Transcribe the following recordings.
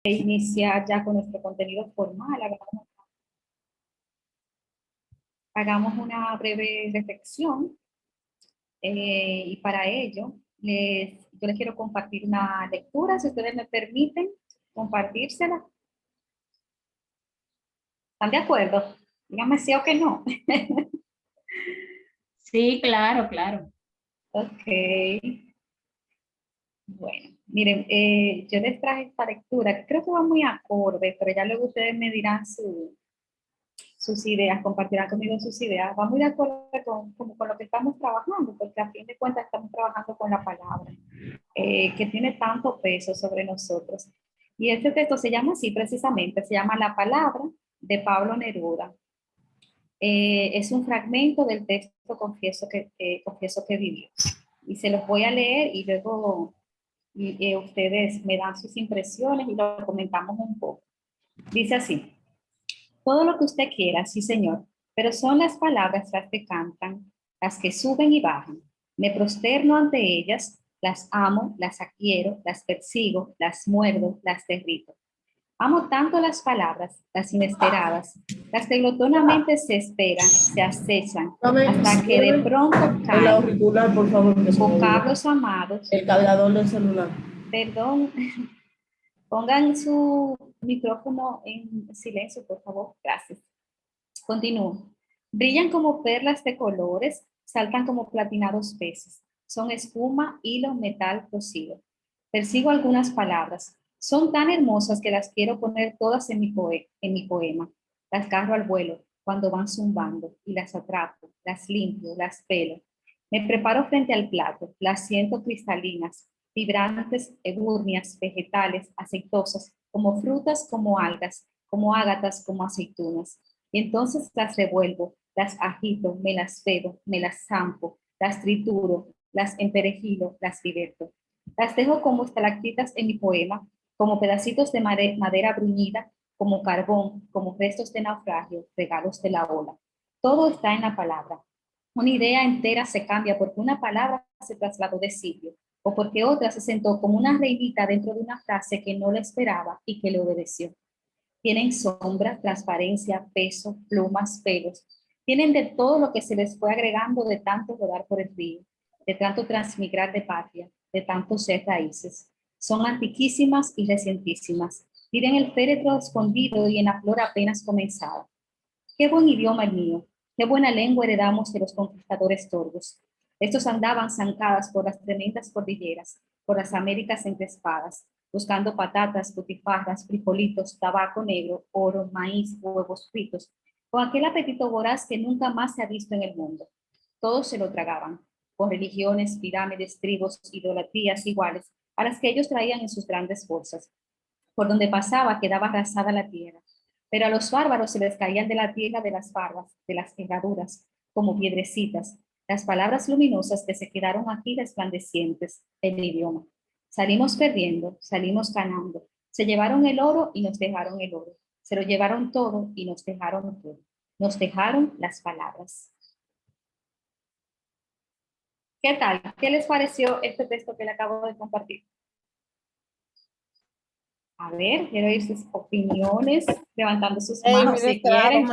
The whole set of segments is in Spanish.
iniciar ya con nuestro contenido formal. Hagamos una breve reflexión y para ello yo les quiero compartir una lectura, si ustedes me permiten compartírsela. ¿Están de acuerdo? Díganme sí o que no. Sí, claro, claro. Ok. Bueno, miren, yo les traje esta lectura que creo que va muy acorde, pero ya luego ustedes me dirán sus ideas, compartirán conmigo sus ideas. Va muy de acuerdo con lo que estamos trabajando, porque a fin de cuentas estamos trabajando con la palabra, que tiene tanto peso sobre nosotros. Y este texto se llama así precisamente, se llama La Palabra de Pablo Neruda. Es un fragmento del texto Confieso que vivió. Y se los voy a leer y luego ustedes me dan sus impresiones y lo comentamos un poco. Dice así: todo lo que usted quiera, sí señor, pero son las palabras las que cantan, las que suben y bajan. Me prosterno ante ellas, las amo, las adquiero, las persigo, las muerdo, las derrito. Amo tanto las palabras, las inesperadas, las que glotonamente se esperan, se acechan, hasta que de pronto El caen. auricular, por favor, que se me olvidó. Vocablos amados. El cargador del celular. Perdón, pongan su micrófono en silencio, por favor. Gracias. Continúo. Brillan como perlas de colores, saltan como platinados peces. Son espuma, hilo, metal cocido. Persigo algunas palabras. Son tan hermosas que las quiero poner todas en mi poema. Las carro al vuelo cuando van zumbando y las atrapo, las limpio, las pelo. Me preparo frente al plato, las siento cristalinas, vibrantes, ebúrneas, vegetales, aceitosas, como frutas, como algas, como ágatas, como aceitunas. Y entonces las revuelvo, las agito, me las pego, me las zampo, las trituro, las emperejilo, las diverto. Las dejo como estalactitas en mi poema, como pedacitos de madera bruñida, como carbón, como restos de naufragio, regalos de la ola. Todo está en la palabra. Una idea entera se cambia porque una palabra se trasladó de sitio, o porque otra se sentó como una reinita dentro de una frase que no la esperaba y que le obedeció. Tienen sombra, transparencia, peso, plumas, pelos. Tienen de todo lo que se les fue agregando de tanto rodar por el río, de tanto transmigrar de patria, de tanto ser raíces. Son antiquísimas y recientísimas. Tienen el féretro escondido y en la flor apenas comenzada. Qué buen idioma el mío, qué buena lengua heredamos de los conquistadores tordos. Estos andaban zancadas por las tremendas cordilleras, por las Américas encrespadas, buscando patatas, putifarras, frijolitos, tabaco negro, oro, maíz, huevos fritos, con aquel apetito voraz que nunca más se ha visto en el mundo. Todos se lo tragaban, con religiones, pirámides, tribus, idolatrías iguales a las que ellos traían en sus grandes bolsas. Por donde pasaba quedaba arrasada la tierra, pero a los bárbaros se les caían de la tierra de las barbas, de las herraduras, como piedrecitas, las palabras luminosas que se quedaron aquí resplandecientes, el idioma. Salimos perdiendo, salimos ganando. Se llevaron el oro y nos dejaron el oro. Se lo llevaron todo y nos dejaron todo. Nos dejaron las palabras. ¿Qué tal? ¿Qué les pareció este texto que le acabo de compartir? A ver, quiero oír sus opiniones, levantando sus manos si quieren.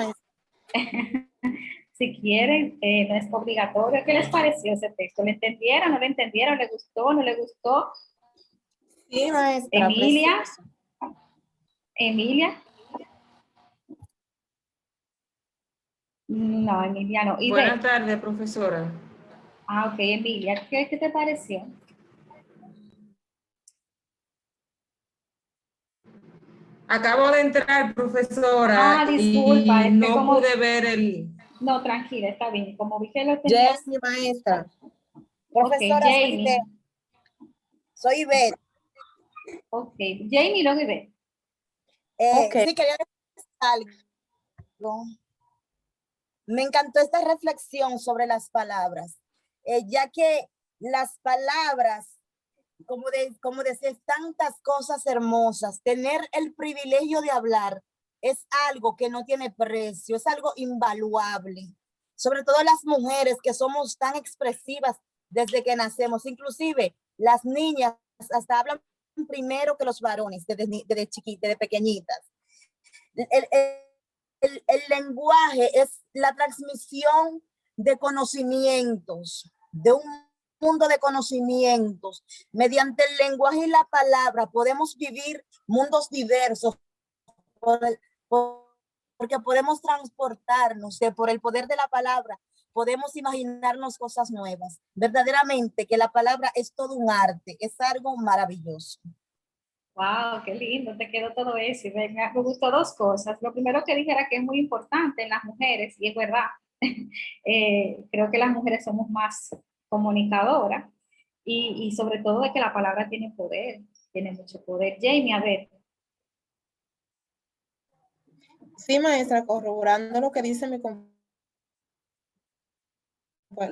Si quieren, no es obligatorio. ¿Qué les pareció ese texto? ¿Le entendieron? ¿No le entendieron? ¿Le gustó? ¿No le gustó? Sí, maestra. Emilia. Precioso. Emilia. No, Emilia no. Buenas tardes, profesora. Ah, ok, Emilia. ¿Qué te pareció? Acabo de entrar, profesora, disculpa, y es que no como... pude ver el... No, tranquila, está bien. Como vi que lo tenías... Jamie, maestra. Ok, Profesora, Jamie. soy Ivette. Ok, Jamie lo vive. Sí, quería decir algo. Me encantó esta reflexión sobre las palabras, ya que las palabras, como decías, tantas cosas hermosas, tener el privilegio de hablar es algo que no tiene precio, es algo invaluable. Sobre todo las mujeres que somos tan expresivas desde que nacemos, inclusive las niñas hasta hablan primero que los varones desde pequeñitas. El lenguaje es la transmisión de conocimientos, de un mundo de conocimientos. Mediante el lenguaje y la palabra podemos vivir mundos diversos porque podemos transportarnos por el poder de la palabra. Podemos imaginarnos cosas nuevas. Verdaderamente que la palabra es todo un arte, es algo maravilloso. Wow, qué lindo, te quedó todo eso. Y me gustó dos cosas. Lo primero que dijera que es muy importante en las mujeres, y es verdad, creo que las mujeres somos más comunicadoras y sobre todo de que la palabra tiene poder, tiene mucho poder. Jamie, a ver. Sí, maestra, corroborando lo que dice lo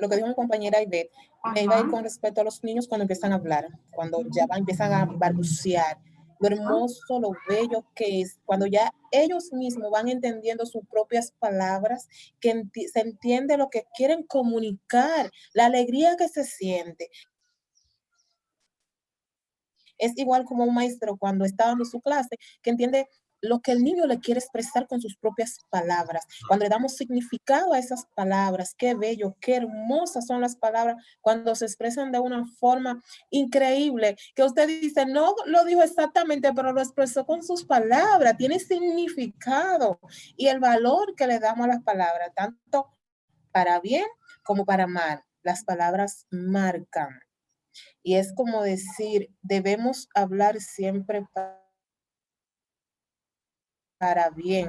que dijo mi compañera Ivette, me iba a ir con respecto a los niños cuando empiezan a hablar, cuando ya empiezan a balbucear, lo hermoso, lo bello que es, cuando ya ellos mismos van entendiendo sus propias palabras, que se entiende lo que quieren comunicar, la alegría que se siente. Es igual como un maestro cuando está dando su clase, que entiende lo que el niño le quiere expresar con sus propias palabras. Cuando le damos significado a esas palabras, qué bello, qué hermosas son las palabras cuando se expresan de una forma increíble, que usted dice, no lo dijo exactamente, pero lo expresó con sus palabras, tiene significado y el valor que le damos a las palabras, tanto para bien como para mal. Las palabras marcan. Y es como decir, debemos hablar siempre para bien.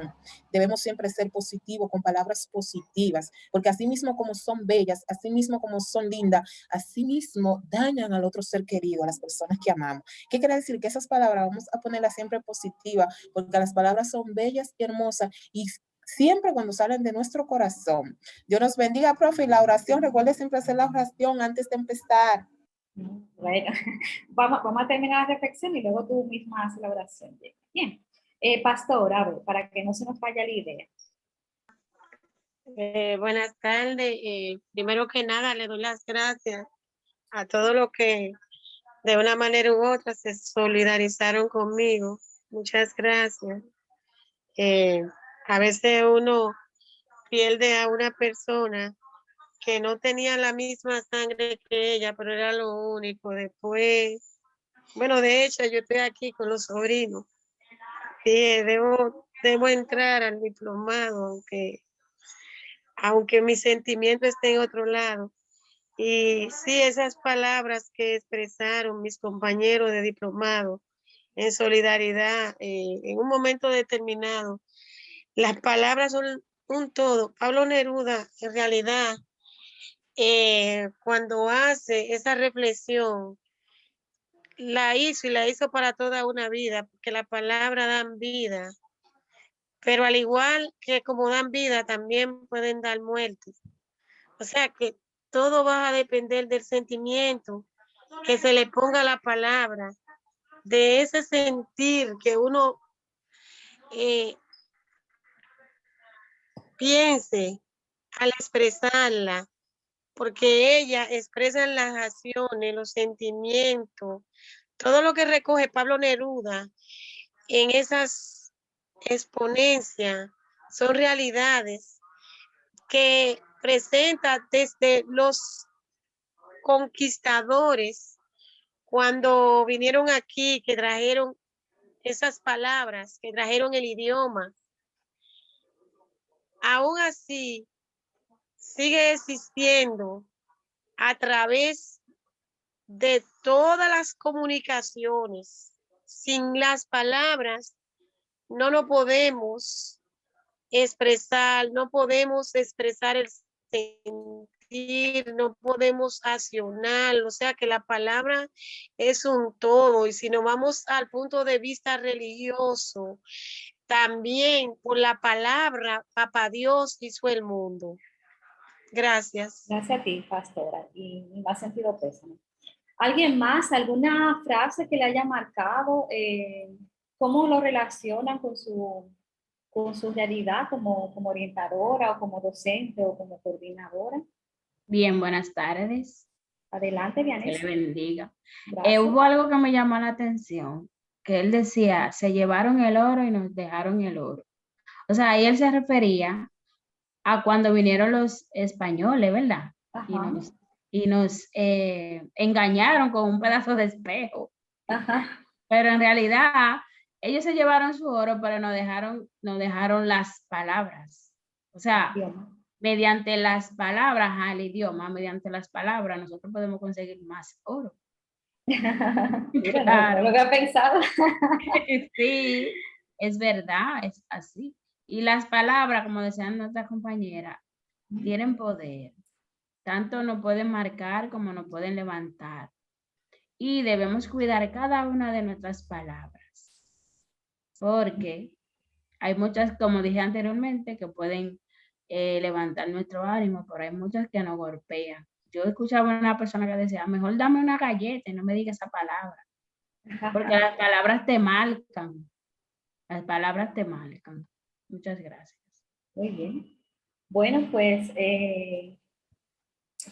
Debemos siempre ser positivos, con palabras positivas, porque así mismo como son bellas, así mismo como son lindas, así mismo dañan al otro ser querido, a las personas que amamos. ¿Qué quiere decir? Que esas palabras vamos a ponerlas siempre positivas, porque las palabras son bellas y hermosas y siempre cuando salen de nuestro corazón. Dios nos bendiga, profe, y la oración, recuerde siempre hacer la oración antes de empezar. Bueno, vamos a terminar la reflexión y luego tú misma haces la oración. Bien. Pastor, a ver, para que no se nos vaya la idea. Buenas tardes. Primero que nada, le doy las gracias a todos los que de una manera u otra se solidarizaron conmigo. Muchas gracias. A veces uno pierde a una persona que no tenía la misma sangre que ella, pero era lo único. Después, bueno, de hecho, yo estoy aquí con los sobrinos. Sí, debo entrar al diplomado, aunque mi sentimiento esté en otro lado. Y sí, esas palabras que expresaron mis compañeros de diplomado en solidaridad, en un momento determinado, las palabras son un todo. Pablo Neruda, en realidad, cuando hace esa reflexión, la hizo para toda una vida, porque las palabras dan vida. Pero al igual que como dan vida, también pueden dar muerte. O sea que todo va a depender del sentimiento que se le ponga a la palabra, de ese sentir que uno piense al expresarla, porque ella expresa las acciones, los sentimientos, todo lo que recoge Pablo Neruda en esas exponencias son realidades que presenta desde los conquistadores cuando vinieron aquí, que trajeron esas palabras, que trajeron el idioma. Aún así, sigue existiendo a través de todas las comunicaciones. Sin las palabras no lo podemos expresar, no podemos expresar el sentir, no podemos accionar, o sea que la palabra es un todo. Y si nos vamos al punto de vista religioso, también por la palabra, Papá Dios hizo el mundo. Gracias. Gracias a ti, pastora, y más sentido pésame. ¿Alguien más? ¿Alguna frase que le haya marcado? ¿Cómo lo relacionan con su realidad como orientadora o como docente o como coordinadora? Bien, buenas tardes. Adelante, Que le Vianey. bendiga. Gracias. Hubo algo que me llamó la atención, que él decía, se llevaron el oro y nos dejaron el oro. O sea, ahí él se refería a cuando vinieron los españoles, ¿verdad? Ajá. Y nos engañaron con un pedazo de espejo. Ajá. Pero en realidad, ellos se llevaron su oro, pero nos dejaron las palabras. O sea, Idioma. mediante las palabras, al idioma, mediante las palabras, nosotros podemos conseguir más oro. Mira, no Claro. lo había pensado. Sí, es verdad, es así. Y las palabras, como decían nuestras compañeras, tienen poder. Tanto nos pueden marcar como nos pueden levantar. Y debemos cuidar cada una de nuestras palabras. Porque hay muchas, como dije anteriormente, que pueden levantar nuestro ánimo, pero hay muchas que nos golpean. Yo escuchaba a una persona que decía, mejor dame una galleta y no me diga esa palabra. Porque las palabras te marcan. Las palabras te marcan. Muchas gracias. Muy bien. Bueno, pues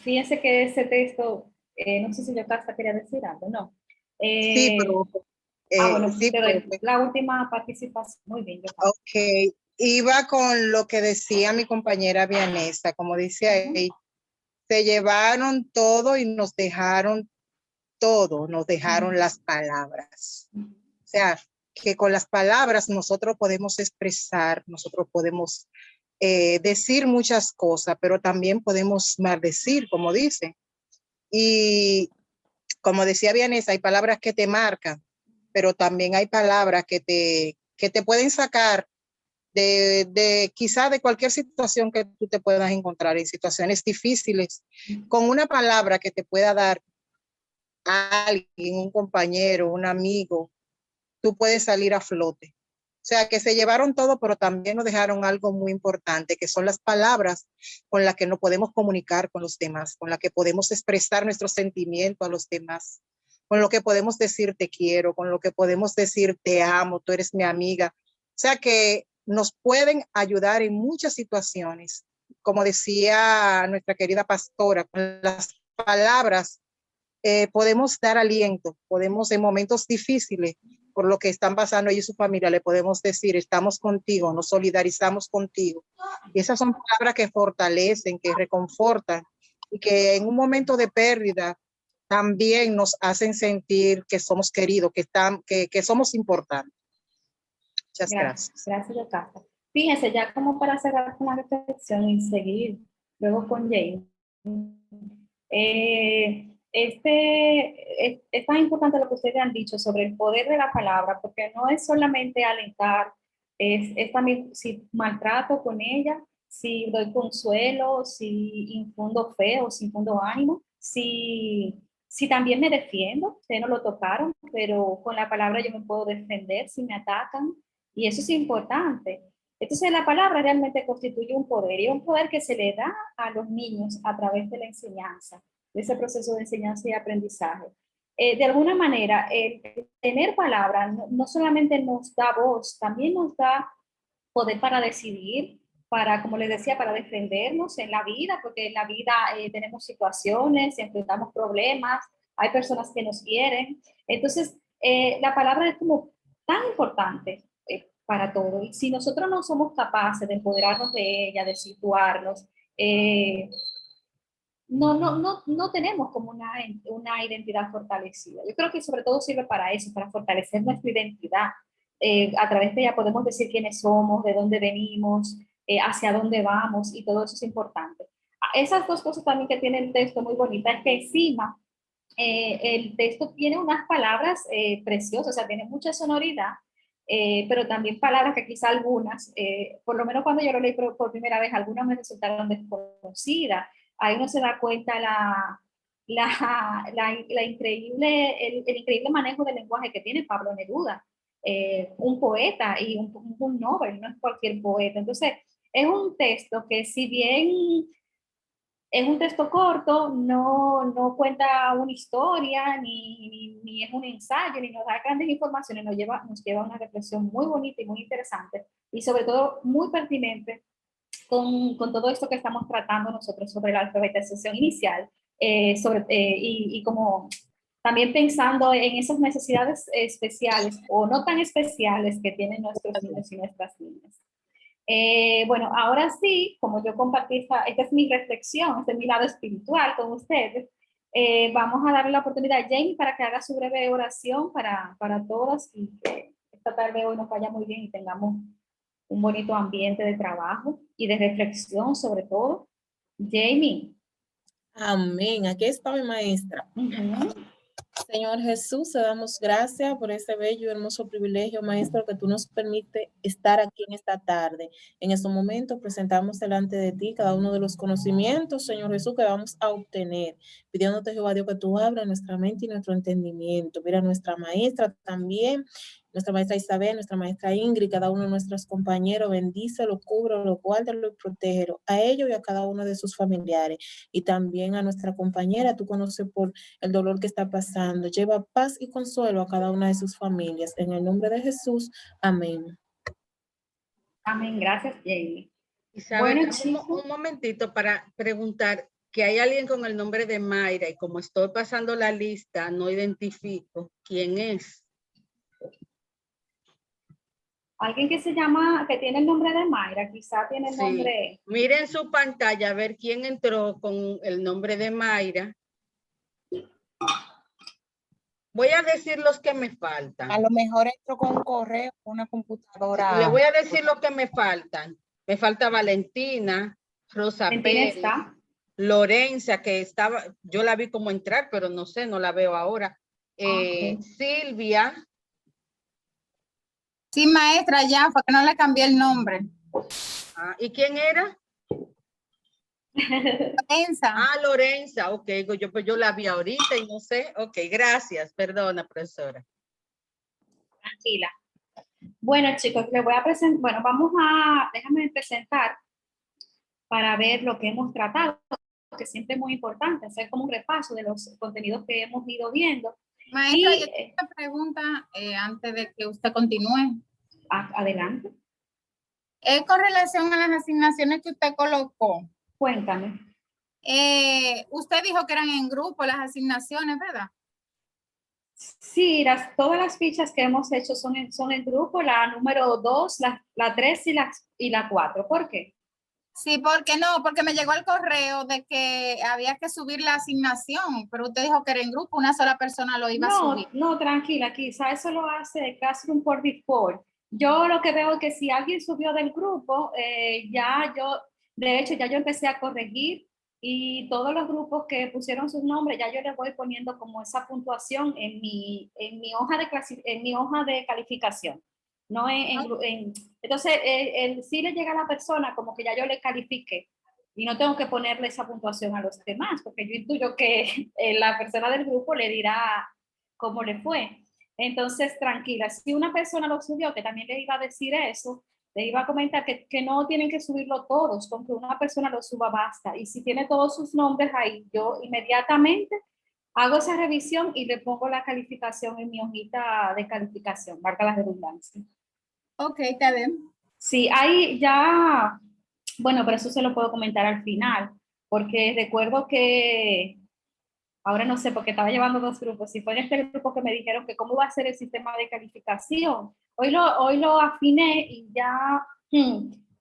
fíjense que ese texto, no sé si yo hasta quería decir algo, no. Sí, profe. Bueno, Sí, te doy profe. la última participación. Muy bien, yo. Ok. Iba con lo que decía mi compañera Vianesa, como dice ahí, se llevaron todo y nos dejaron todo, nos dejaron las palabras. O sea, que con las palabras nosotros podemos expresar, nosotros podemos decir muchas cosas, pero también podemos maldecir, como dice. Y como decía Vianesa, hay palabras que te marcan, pero también hay palabras que te pueden sacar quizá de cualquier situación que tú te puedas encontrar, en situaciones difíciles, con una palabra que te pueda dar a alguien, un compañero, un amigo, tú puedes salir a flote. O sea, que se llevaron todo, pero también nos dejaron algo muy importante, que son las palabras con las que nos podemos comunicar con los demás, con las que podemos expresar nuestros sentimientos a los demás, con lo que podemos decir te quiero, con lo que podemos decir te amo, tú eres mi amiga. O sea, que nos pueden ayudar en muchas situaciones. Como decía nuestra querida pastora, con las palabras podemos dar aliento, podemos en momentos difíciles, por lo que están pasando ellos y su familia, le podemos decir, estamos contigo, nos solidarizamos contigo. Y esas son palabras que fortalecen, que reconfortan y que en un momento de pérdida también nos hacen sentir que somos queridos, que somos importantes. Muchas gracias. Gracias, Yocasta. Fíjense, ya como para cerrar con la reflexión y seguir luego con Jane. Es tan importante lo que ustedes han dicho sobre el poder de la palabra, porque no es solamente alentar, es también si maltrato con ella, si doy consuelo, si infundo fe o si infundo ánimo, si también me defiendo. Ustedes no lo tocaron, pero con la palabra yo me puedo defender si me atacan, y eso es importante. Entonces la palabra realmente constituye un poder, y un poder que se le da a los niños a través de la enseñanza, de ese proceso de enseñanza y aprendizaje. De alguna manera, el tener palabra no solamente nos da voz, también nos da poder para decidir, para, como les decía, para defendernos en la vida, porque en la vida tenemos situaciones, enfrentamos problemas, hay personas que nos quieren. Entonces, la palabra es como tan importante para todo. Y si nosotros no somos capaces de empoderarnos de ella, de situarnos, no tenemos como una identidad fortalecida. Yo creo que sobre todo sirve para eso, para fortalecer nuestra identidad. A través de ella podemos decir quiénes somos, de dónde venimos, hacia dónde vamos, y todo eso es importante. Esas dos cosas también que tiene el texto muy bonita es que encima el texto tiene unas palabras preciosas, o sea, tiene mucha sonoridad, pero también palabras que quizá algunas, por lo menos cuando yo lo leí por primera vez, algunas me resultaron desconocidas. Ahí uno se da cuenta la increíble, el increíble manejo del lenguaje que tiene Pablo Neruda, un poeta y un Nobel, no es cualquier poeta. Entonces, es un texto que, si bien es un texto corto, no cuenta una historia, ni es un ensayo, ni nos da grandes informaciones, nos lleva a una reflexión muy bonita y muy interesante, y sobre todo muy pertinente con todo esto que estamos tratando nosotros sobre la alfabetización inicial, y como también pensando en esas necesidades especiales o no tan especiales que tienen nuestros niños y nuestras niñas. Bueno, ahora sí, como yo compartí, esta es mi reflexión, este es mi lado espiritual con ustedes. Vamos a darle la oportunidad a Jamie para que haga su breve oración para todas y que esta tarde hoy nos vaya muy bien y tengamos un bonito ambiente de trabajo y de reflexión sobre todo. Jamie. Amén. Aquí está mi maestra. Señor Jesús, te damos gracias por este bello y hermoso privilegio, Maestro, que tú nos permite estar aquí en esta tarde. En estos momentos presentamos delante de ti cada uno de los conocimientos, Señor Jesús, que vamos a obtener, pidiéndote, Jehová Dios, que tú abras nuestra mente y nuestro entendimiento. Mira, nuestra maestra también, nuestra maestra Isabel, nuestra maestra Ingrid, cada uno de nuestros compañeros, bendícelo, cúbrelo, guárdalo y protégelo, a ellos y a cada uno de sus familiares. Y también a nuestra compañera, tú conoces por el dolor que está pasando. Lleva paz y consuelo a cada una de sus familias. En el nombre de Jesús, amén. Amén, gracias, Jamie. Isabel, Bueno, un momentito para preguntar que hay alguien con el nombre de Mayra y como estoy pasando la lista, no identifico quién es. Alguien que que tiene el nombre de Mayra, quizá tiene el nombre. Miren su pantalla a ver quién entró con el nombre de Mayra. Voy a decir los que me faltan. A lo mejor entro con un correo, una computadora. Le voy a decir los que me faltan. Me falta Valentina, Rosa Pérez, Lorenza, que estaba, yo la vi como entrar, pero no sé, no la veo ahora. Silvia. Sí, maestra, ya, fue que no le cambié el nombre. ¿Y quién era? Lorenza. Lorenza, ok, yo la vi ahorita y no sé. Ok, gracias, perdona, profesora. Tranquila. Bueno, chicos, les voy a presentar, déjame presentar para ver lo que hemos tratado, que siempre es muy importante, hacer como un repaso de los contenidos que hemos ido viendo. Maestra, yo tengo una pregunta antes de que usted continúe. Adelante. Es con relación a las asignaciones que usted colocó. Cuéntame. Usted dijo que eran en grupo las asignaciones, ¿verdad? Sí, todas las fichas que hemos hecho son en grupo, la número 2, la 3 y la 4. ¿Por qué? Sí, porque me llegó el correo de que había que subir la asignación, pero usted dijo que era en grupo, una sola persona lo iba a subir. No, tranquila, quizá eso lo hace Classroom por default. Yo lo que veo es que si alguien subió del grupo, de hecho, ya yo empecé a corregir y todos los grupos que pusieron sus nombres, ya yo les voy poniendo como esa puntuación en mi hoja de calificación. No entonces, si le llega a la persona como que ya yo le califique y no tengo que ponerle esa puntuación a los demás, porque yo intuyo que la persona del grupo le dirá cómo le fue. Entonces, tranquila, si una persona lo subió, que también le iba a decir eso, le iba a comentar que no tienen que subirlo todos, con que una persona lo suba basta. Y si tiene todos sus nombres ahí, yo inmediatamente hago esa revisión y le pongo la calificación en mi hojita de calificación, marca la redundancia. Ok, está bien. Sí, ahí ya, bueno, pero eso se lo puedo comentar al final, porque recuerdo que, ahora no sé, porque estaba llevando 2 grupos, y fue en este grupo que me dijeron que cómo va a ser el sistema de calificación. Hoy lo afiné y ya,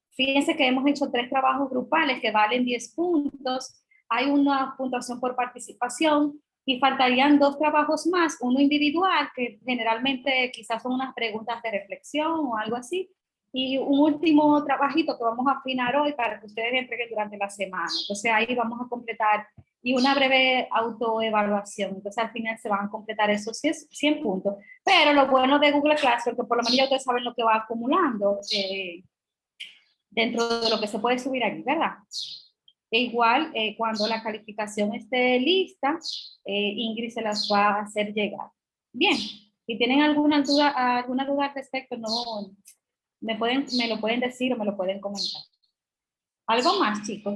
fíjense que hemos hecho 3 trabajos grupales que valen 10 puntos, hay una puntuación por participación, y faltarían 2 trabajos más, uno individual, que generalmente quizás son unas preguntas de reflexión o algo así, y un último trabajito que vamos a afinar hoy para que ustedes entreguen durante la semana. Entonces ahí vamos a completar, y una breve autoevaluación. Entonces al final se van a completar esos 100 puntos. Pero lo bueno de Google Classroom, que por lo menos ya ustedes saben lo que va acumulando dentro de lo que se puede subir allí, ¿verdad? E igual, cuando la calificación esté lista, Ingrid se las va a hacer llegar. Bien, si tienen alguna duda al respecto, me lo pueden decir o me lo pueden comentar. ¿Algo más, chicos?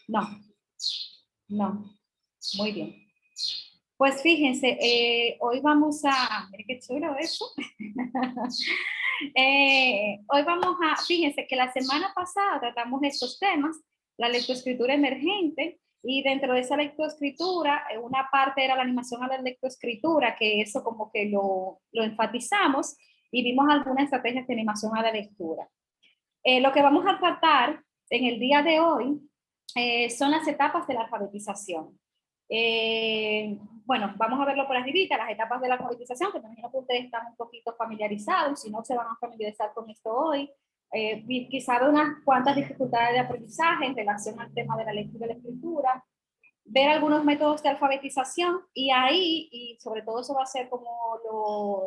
No. Muy bien. Pues fíjense, hoy vamos a... Miren qué chulo eso. Fíjense que la semana pasada tratamos estos temas, la lectoescritura emergente, Y dentro de esa lectoescritura, una parte era la animación a la lectoescritura, que eso como que lo enfatizamos y vimos algunas estrategias de animación a la lectura. Lo que vamos a tratar en el día de hoy son las etapas de la alfabetización. Bueno, vamos a verlo por arribita, las etapas de la alfabetización, que me imagino que ustedes están un poquito familiarizados, si no se van a familiarizar con esto hoy. Quizá de unas cuantas dificultades de aprendizaje en relación al tema de la lectura y la escritura, ver algunos métodos de alfabetización y ahí, y sobre todo eso va a ser como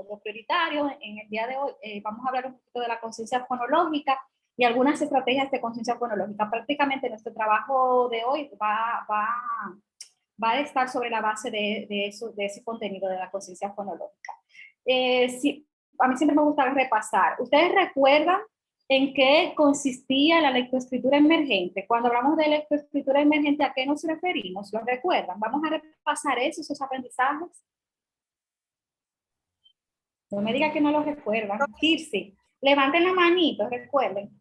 lo prioritario en el día de hoy, vamos a hablar un poquito de la conciencia fonológica y algunas estrategias de conciencia fonológica. Prácticamente nuestro trabajo de hoy va a estar sobre la base de ese contenido de la conciencia fonológica. Sí, a mí siempre me gusta repasar. ¿Ustedes recuerdan en qué consistía la lectoescritura emergente? Cuando hablamos de lectoescritura emergente, ¿a qué nos referimos? ¿Lo recuerdan? Vamos a repasar esos aprendizajes. No me diga que no lo recuerdan. Kirsi, levanten la manito, recuerden.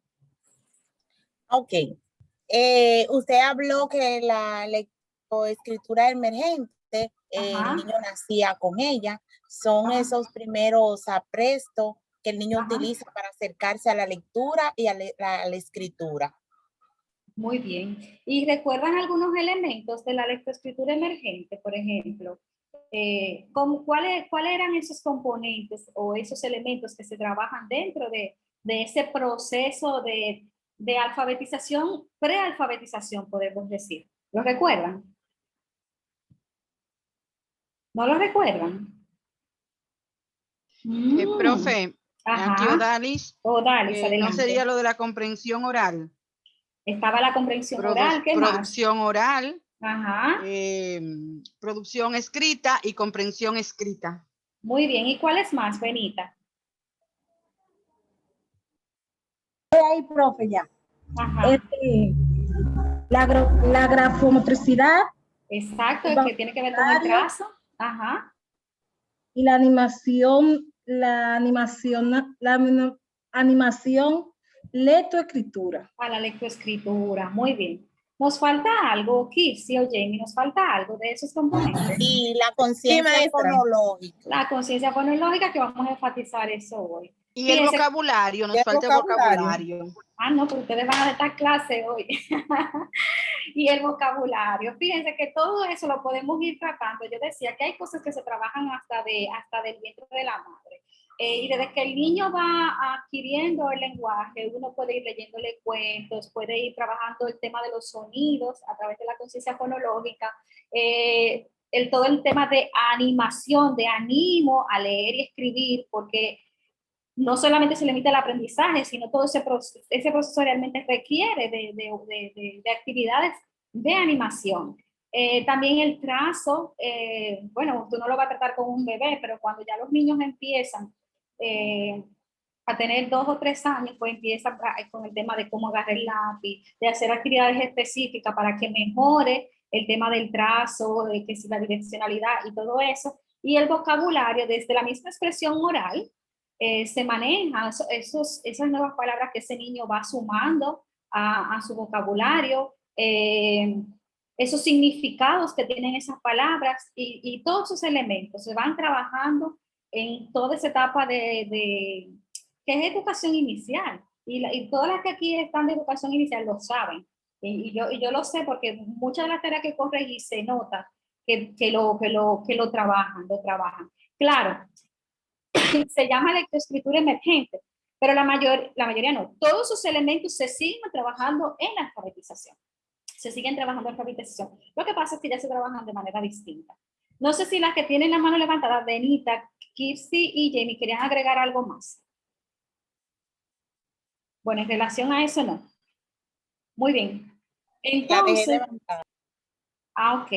Ok. Usted habló que la lectoescritura emergente, el niño nacía con ella. Son esos primeros aprestos que el niño utiliza para acercarse a la lectura y a la escritura. Muy bien. ¿Y recuerdan algunos elementos de la lectoescritura emergente, por ejemplo? ¿Cuáles eran esos componentes o esos elementos que se trabajan dentro de ese proceso de alfabetización, prealfabetización, podemos decir? ¿Lo recuerdan? ¿No lo recuerdan? Profe, aquí Odalis, ¿no sería lo de la comprensión oral? Estaba la comprensión oral, ¿qué más? Producción oral, Ajá. producción escrita y comprensión escrita. Muy bien, ¿y cuál es más, Benita? Ahí, profe, ya. Ajá. La grafomotricidad. Exacto, el que tiene que ver con el trazo. Ajá. Y la animación lectoescritura. A la lectoescritura, muy bien. ¿Nos falta algo, Kirsi o Jamie? ¿Nos falta algo de esos componentes? Sí, la conciencia fonológica. La conciencia fonológica, que vamos a enfatizar eso hoy. Y el vocabulario, nos falta el vocabulario. Ah, no, pero ustedes van a esta clase hoy. Y el vocabulario. Fíjense que todo eso lo podemos ir tratando. Yo decía que hay cosas que se trabajan hasta del vientre de la madre. Y desde que el niño va adquiriendo el lenguaje, uno puede ir leyéndole cuentos, puede ir trabajando el tema de los sonidos a través de la conciencia fonológica, todo el tema de animación, de animo a leer y escribir, porque no solamente se limita al aprendizaje, sino todo ese proceso realmente requiere de actividades de animación. También el trazo, bueno, tú no lo vas a tratar con un bebé, pero cuando ya los niños empiezan a tener 2 o 3 años, pues empiezan con el tema de cómo agarrar el lápiz, de hacer actividades específicas para que mejore el tema del trazo, de que si la direccionalidad y todo eso. Y el vocabulario, desde la misma expresión oral, se maneja esas nuevas palabras que ese niño va sumando a su vocabulario, esos significados que tienen esas palabras y todos esos elementos se van trabajando en toda esa etapa que es educación inicial. Y todas las que aquí están de educación inicial lo saben. Y yo lo sé porque muchas de las tareas que corregí se nota que lo trabajan. Claro, se llama lectoescritura emergente, pero la mayoría no. Todos sus elementos se siguen trabajando en la alfabetización. Se siguen trabajando en la alfabetización. Lo que pasa es que ya se trabajan de manera distinta. No sé si las que tienen la mano levantada, Benita, Kirsi y Jamie, querían agregar algo más. Bueno, en relación a eso no. Muy bien. Entonces, ok.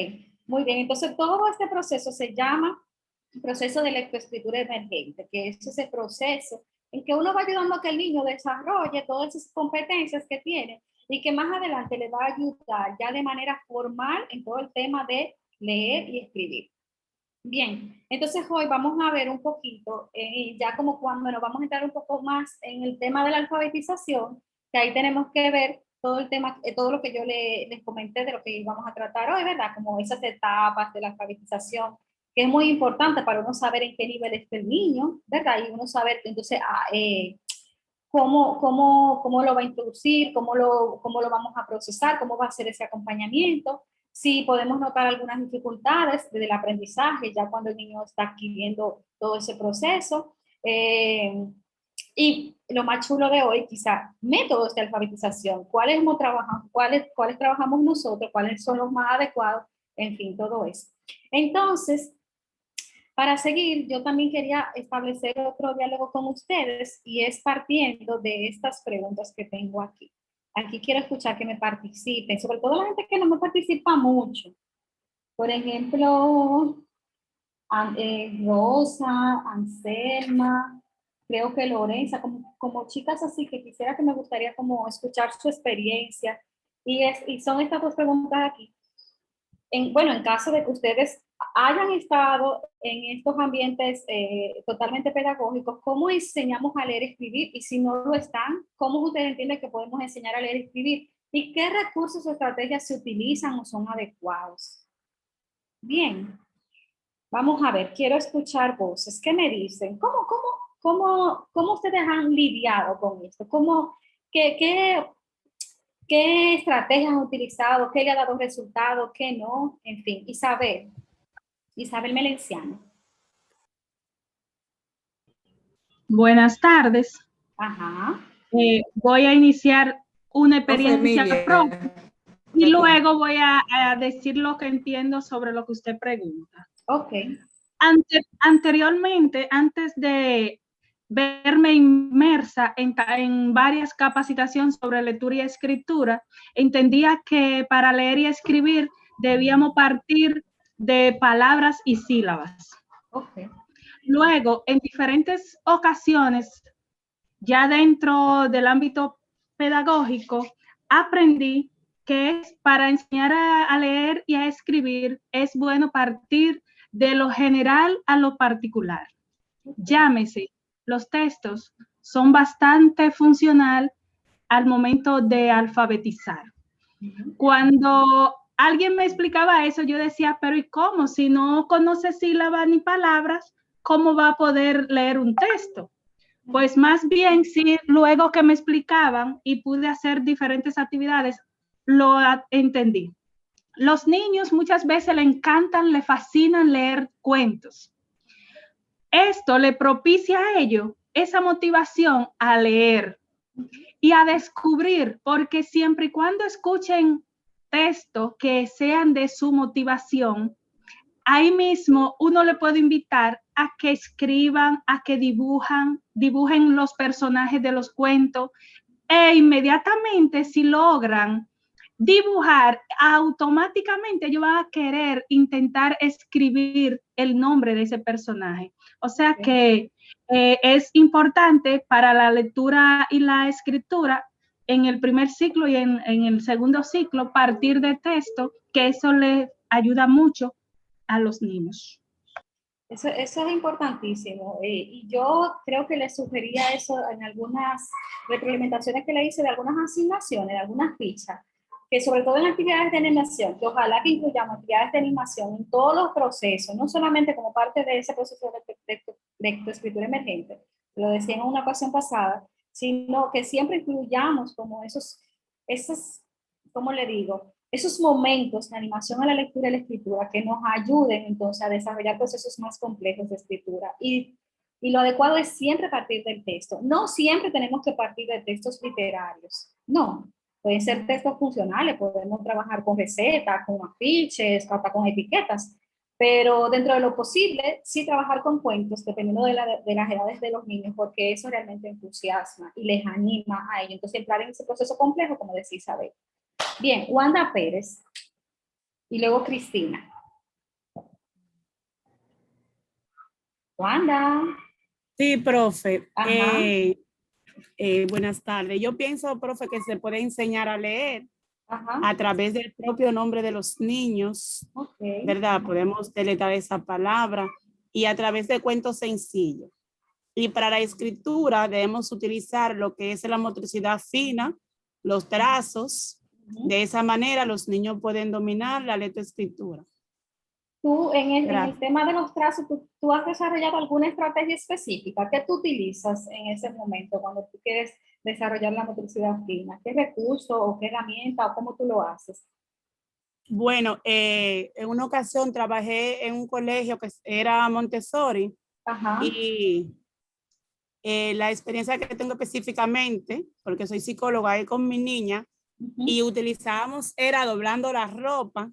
Muy bien. Entonces, todo este proceso se llama proceso de lectoescritura emergente, que es ese proceso en que uno va ayudando a que el niño desarrolle todas esas competencias que tiene y que más adelante le va a ayudar ya de manera formal en todo el tema de leer y escribir. Bien, entonces hoy vamos a ver un poquito, ya como cuando nos vamos a entrar un poco más en el tema de la alfabetización, que ahí tenemos que ver todo el tema, todo lo que yo les comenté de lo que íbamos a tratar hoy, ¿verdad? Como esas etapas de la alfabetización, que es muy importante para uno saber en qué nivel está el niño, ¿verdad? Y uno saber, entonces, cómo lo va a introducir, cómo lo vamos a procesar, cómo va a ser ese acompañamiento, si podemos notar algunas dificultades del aprendizaje ya cuando el niño está adquiriendo todo ese proceso. Y lo más chulo de hoy, quizá, métodos de alfabetización, cuáles trabajamos nosotros, cuáles son los más adecuados, en fin, todo eso. Entonces, para seguir, yo también quería establecer otro diálogo con ustedes y es partiendo de estas preguntas que tengo aquí. Aquí quiero escuchar que me participen, sobre todo la gente que no me participa mucho. Por ejemplo, Rosa, Anselma, creo que Lorenza, como chicas así que quisiera que me gustaría como escuchar su experiencia. Y son estas dos preguntas aquí. En caso de que ustedes hayan estado en estos ambientes totalmente pedagógicos, ¿cómo enseñamos a leer y escribir? Y si no lo están, ¿cómo ustedes entienden que podemos enseñar a leer y escribir? ¿Y qué recursos o estrategias se utilizan o son adecuados? Bien, vamos a ver, quiero escuchar voces. ¿Qué me dicen? ¿Cómo ustedes han lidiado con esto? ¿Qué estrategias han utilizado? ¿Qué le ha dado resultado? ¿Qué no? En fin, Isabel Melenciano. Buenas tardes. Ajá. Voy a iniciar una experiencia propia y luego voy a decir lo que entiendo sobre lo que usted pregunta. Ok. Anteriormente, antes de verme inmersa en varias capacitaciones sobre lectura y escritura, entendía que para leer y escribir debíamos partir de palabras y sílabas. Okay. Luego, en diferentes ocasiones, ya dentro del ámbito pedagógico, aprendí que para enseñar a leer y a escribir es bueno partir de lo general a lo particular. Llámese, los textos son bastante funcional al momento de alfabetizar. Cuando alguien me explicaba eso, yo decía, pero ¿y cómo? Si no conoce sílabas ni palabras, ¿cómo va a poder leer un texto? Pues más bien, sí, luego que me explicaban y pude hacer diferentes actividades, lo entendí. Los niños muchas veces le fascinan leer cuentos. Esto le propicia a ellos esa motivación a leer y a descubrir, porque siempre y cuando escuchen textos que sean de su motivación, ahí mismo uno le puede invitar a que escriban, a que dibujen los personajes de los cuentos e inmediatamente si logran dibujar, automáticamente ellos van a querer intentar escribir el nombre de ese personaje. O sea que es importante para la lectura y la escritura en el primer ciclo y en el segundo ciclo partir de texto, que eso les ayuda mucho a los niños. Eso es importantísimo. Y yo creo que le sugería eso en algunas retroalimentaciones que le hice de algunas asignaciones, de algunas fichas, que sobre todo en actividades de animación, que ojalá que incluyamos actividades de animación en todos los procesos, no solamente como parte de ese proceso de lectoescritura emergente, lo decía en una ocasión pasada, sino que siempre incluyamos como esos, ¿cómo le digo? Esos momentos de animación a la lectura y la escritura que nos ayuden entonces a desarrollar procesos más complejos de escritura. Y lo adecuado es siempre partir del texto. No siempre tenemos que partir de textos literarios, no. Pueden ser textos funcionales, podemos trabajar con recetas, con afiches, hasta con etiquetas, pero dentro de lo posible, sí trabajar con cuentos, dependiendo de las edades de los niños, porque eso realmente entusiasma y les anima a ellos. Entonces, entrar en ese proceso complejo, como decía Isabel. Bien, Wanda Pérez y luego Cristina. Wanda. Sí, profe. Buenas tardes. Yo pienso, profe, que se puede enseñar a leer a través del propio nombre de los niños, ¿verdad? Podemos deletrear esa palabra y a través de cuentos sencillos. Y para la escritura debemos utilizar lo que es la motricidad fina, los trazos. De esa manera los niños pueden dominar la lectoescritura. Tú, en el tema de los trazos, ¿tú has desarrollado alguna estrategia específica? ¿Qué tú utilizas en ese momento cuando tú quieres desarrollar la motricidad fina? ¿Qué recurso o qué herramienta o cómo tú lo haces? Bueno, en una ocasión trabajé en un colegio que era Montessori. Ajá. Y la experiencia que tengo específicamente, porque soy psicóloga ahí con mi niña, y utilizábamos, era doblando la ropa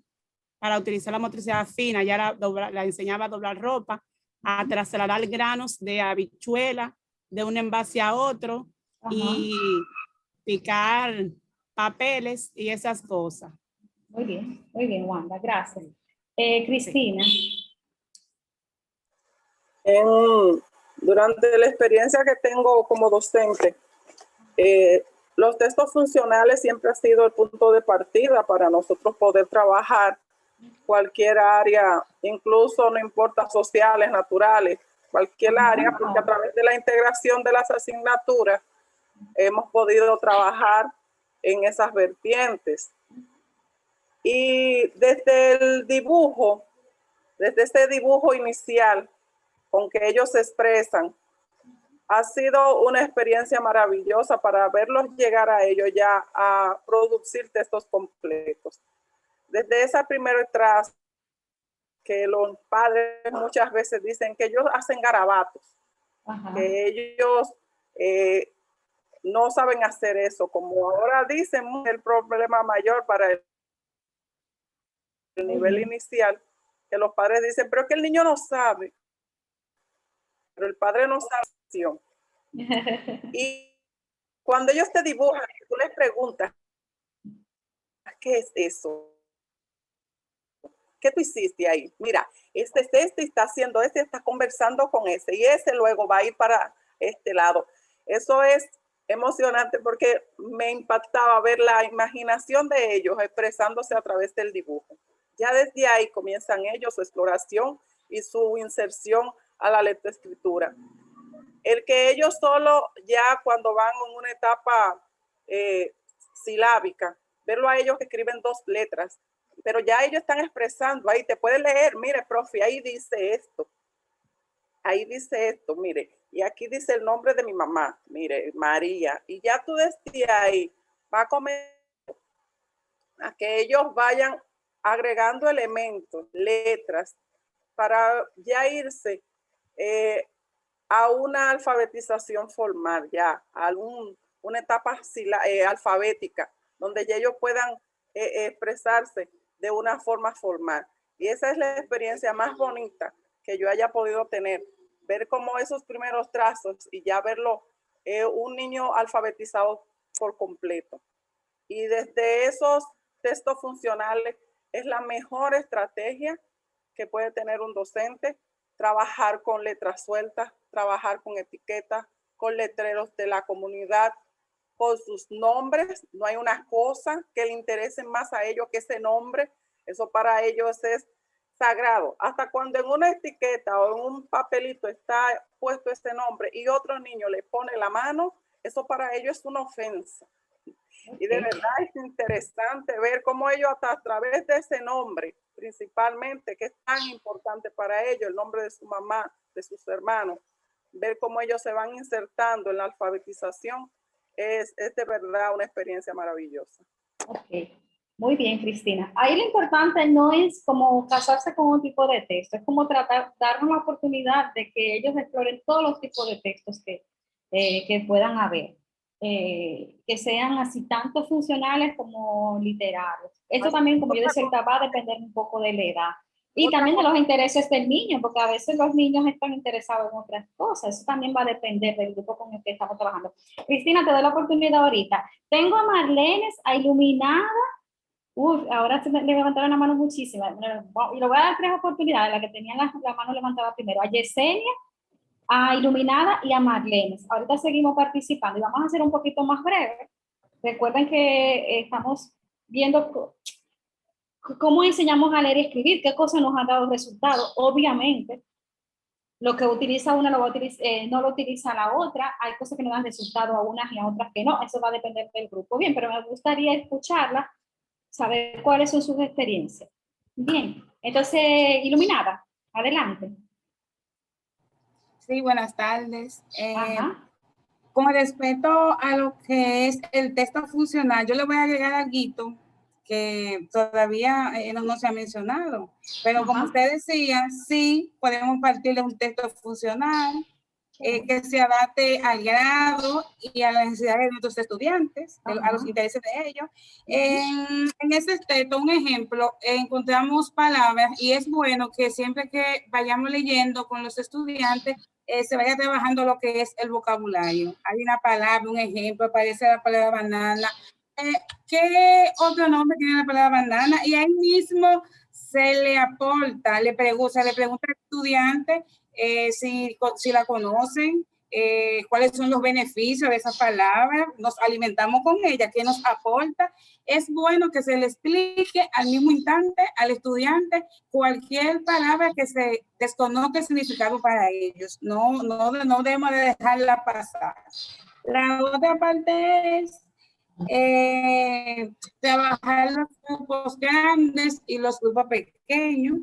para utilizar la motricidad fina. Ya la enseñaba a doblar ropa, a trasladar granos de habichuela de un envase a otro. Ajá. Y picar papeles y esas cosas. Muy bien, Wanda, gracias. Cristina. Durante la experiencia que tengo como docente, los textos funcionales siempre ha sido el punto de partida para nosotros poder trabajar cualquier área, incluso no importa sociales, naturales, cualquier área, porque a través de la integración de las asignaturas hemos podido trabajar en esas vertientes. Y desde el dibujo, desde ese dibujo inicial con que ellos se expresan, ha sido una experiencia maravillosa para verlos llegar a ellos ya a producir textos completos. Desde esa primera trazo, que los padres muchas veces dicen que ellos hacen garabatos, que ellos no saben hacer eso, como ahora dicen, el problema mayor para el nivel inicial, que los padres dicen, pero es que el niño no sabe, pero el padre no sabe. Y cuando ellos te dibujan, tú les preguntas, ¿qué es eso? ¿Qué tú hiciste ahí? Mira, este es este, está haciendo este, está conversando con ese, y ese luego va a ir para este lado. Eso es emocionante porque me impactaba ver la imaginación de ellos expresándose a través del dibujo. Ya desde ahí comienzan ellos su exploración y su inserción a la lectoescritura. El que ellos solo ya cuando van en una etapa silábica, verlo a ellos que escriben 2 letras, pero ya ellos están expresando, ahí te puedes leer, mire, profe, ahí dice esto, mire, y aquí dice el nombre de mi mamá, mire, María, y ya tú desde ahí va a comenzar a que ellos vayan agregando elementos, letras, para ya irse a una alfabetización formal, ya, a una etapa alfabética, donde ya ellos puedan expresarse de una forma formal. Y esa es la experiencia más bonita que yo haya podido tener, ver cómo esos primeros trazos y ya verlo un niño alfabetizado por completo. Y desde esos textos funcionales es la mejor estrategia que puede tener un docente, trabajar con letras sueltas, trabajar con etiquetas, con letreros de la comunidad, con sus nombres. No hay una cosa que le interese más a ellos que ese nombre. Eso para ellos es sagrado. Hasta cuando en una etiqueta o en un papelito está puesto ese nombre y otro niño le pone la mano, eso para ellos es una ofensa. Y de verdad es interesante ver cómo ellos hasta a través de ese nombre, principalmente, que es tan importante para ellos, el nombre de su mamá, de sus hermanos, ver cómo ellos se van insertando en la alfabetización, es de verdad una experiencia maravillosa. Ok, muy bien, Cristina. Ahí lo importante no es como casarse con un tipo de texto, es como darnos la oportunidad de que ellos exploren todos los tipos de textos que puedan haber. Que sean así tanto funcionales como literarios. Esto también, como yo decía, va a depender un poco de la edad y también de los intereses del niño, porque a veces los niños están interesados en otras cosas. Eso también va a depender del grupo con el que estamos trabajando. Cristina, te doy la oportunidad ahorita. Tengo a Marlene, a Iluminada. Ahora se le levantaron la mano muchísimas. Y le voy a dar 3 oportunidades, la que tenía la mano levantada primero. A Yesenia, a Iluminada y a Marlene. Ahorita seguimos participando y vamos a hacer un poquito más breve. Recuerden que estamos viendo cómo enseñamos a leer y escribir, qué cosas nos han dado resultados. Obviamente, lo que utiliza una no lo utiliza la otra, hay cosas que no dan resultado a unas y a otras que no, eso va a depender del grupo. Bien, pero me gustaría escucharla, saber cuáles son sus experiencias. Bien, entonces, Iluminada, adelante. Sí, buenas tardes. Con respecto a lo que es el texto funcional, yo le voy a agregar algo que todavía no se ha mencionado, pero como usted decía, sí podemos partir de un texto funcional que se adapte al grado y a las necesidades de nuestros estudiantes, a los intereses de ellos. En ese texto, un ejemplo, encontramos palabras y es bueno que siempre que vayamos leyendo con los estudiantes, se vaya trabajando lo que es el vocabulario. Hay una palabra, un ejemplo, aparece la palabra banana. ¿Qué otro nombre tiene la palabra banana? Y ahí mismo se le aporta, le pregunta al estudiante si la conocen, cuáles son los beneficios de esa palabra, nos alimentamos con ella, qué nos aporta. Es bueno que se le explique al mismo instante al estudiante cualquier palabra que se desconozca el significado para ellos. No debemos de dejarla pasar. La otra parte es trabajar los grupos grandes y los grupos pequeños.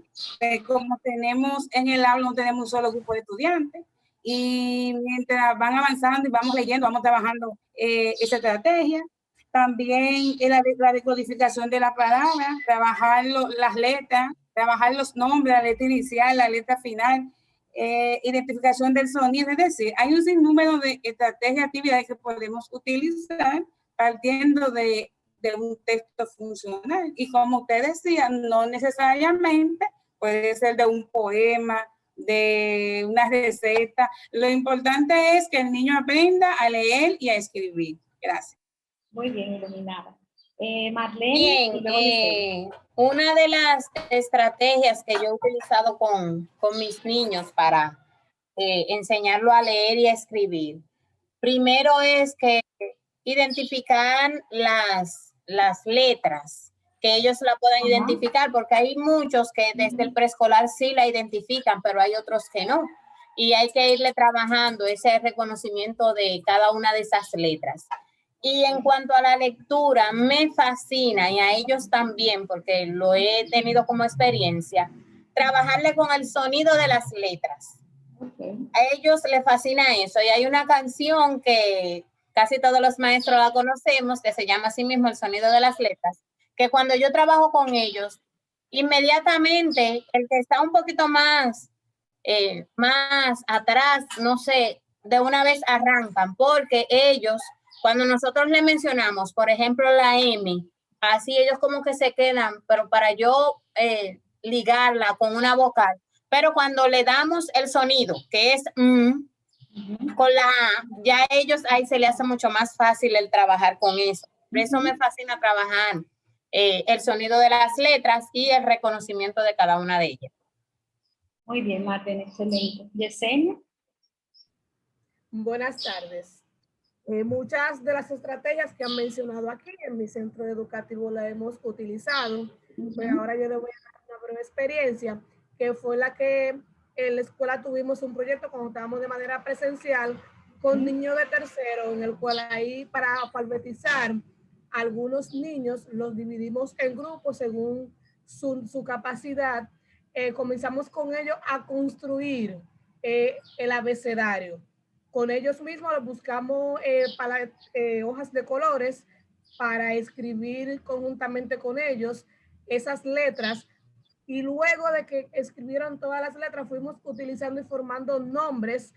Como tenemos en el aula, no tenemos un solo grupo de estudiantes, y mientras van avanzando y vamos leyendo, vamos trabajando esa estrategia. También la decodificación de la palabra, trabajar las letras, trabajar los nombres, la letra inicial, la letra final, identificación del sonido. Es decir, hay un sinnúmero de estrategias, actividades que podemos utilizar partiendo de un texto funcional. Y como usted decía, no necesariamente puede ser de un poema, de una receta. Lo importante es que el niño aprenda a leer y a escribir. Gracias. Muy bien, Iluminada. Marlene. Bien, una de las estrategias que yo he utilizado con mis niños para enseñarlo a leer y a escribir, primero es que identificar las letras, que ellos la puedan identificar, porque hay muchos que desde el preescolar sí la identifican, pero hay otros que no. Y hay que irle trabajando ese reconocimiento de cada una de esas letras. Y en cuanto a la lectura, me fascina, y a ellos también, porque lo he tenido como experiencia, trabajarle con el sonido de las letras. A ellos les fascina eso. Y hay una canción que casi todos los maestros la conocemos, que se llama así mismo El sonido de las letras, que cuando yo trabajo con ellos, inmediatamente el que está un poquito más atrás, no sé, de una vez arrancan, porque ellos, cuando nosotros le mencionamos, por ejemplo, la M, así ellos como que se quedan, pero para yo ligarla con una vocal, pero cuando le damos el sonido, que es con la A, ya ellos ahí se le hace mucho más fácil el trabajar con eso. Por eso me fascina trabajar el sonido de las letras y el reconocimiento de cada una de ellas. Muy bien, Martín, excelente. Yesenia. Buenas tardes. Muchas de las estrategias que han mencionado aquí en mi centro educativo la hemos utilizado, pero ahora yo les voy a dar una breve experiencia, que fue la que en la escuela tuvimos un proyecto cuando estábamos de manera presencial con niños de tercero, en el cual ahí para alfabetizar a algunos niños los dividimos en grupos según su capacidad. Comenzamos con ellos a construir el abecedario. Con ellos mismos buscamos hojas de colores para escribir conjuntamente con ellos esas letras. Y luego de que escribieron todas las letras, fuimos utilizando y formando nombres.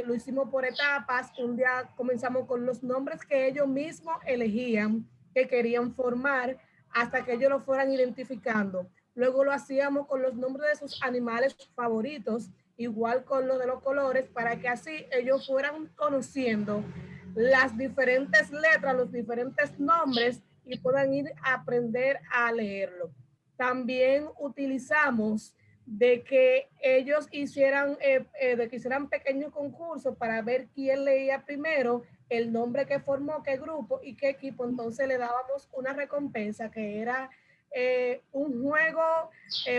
Lo hicimos por etapas. Un día comenzamos con los nombres que ellos mismos elegían, que querían formar, hasta que ellos lo fueran identificando. Luego lo hacíamos con los nombres de sus animales favoritos, igual con lo de los colores, para que así ellos fueran conociendo las diferentes letras, los diferentes nombres, y puedan ir a aprender a leerlo. También utilizamos de que ellos hicieran pequeños concursos para ver quién leía primero, el nombre que formó, qué grupo y qué equipo. Entonces le dábamos una recompensa que era un juego,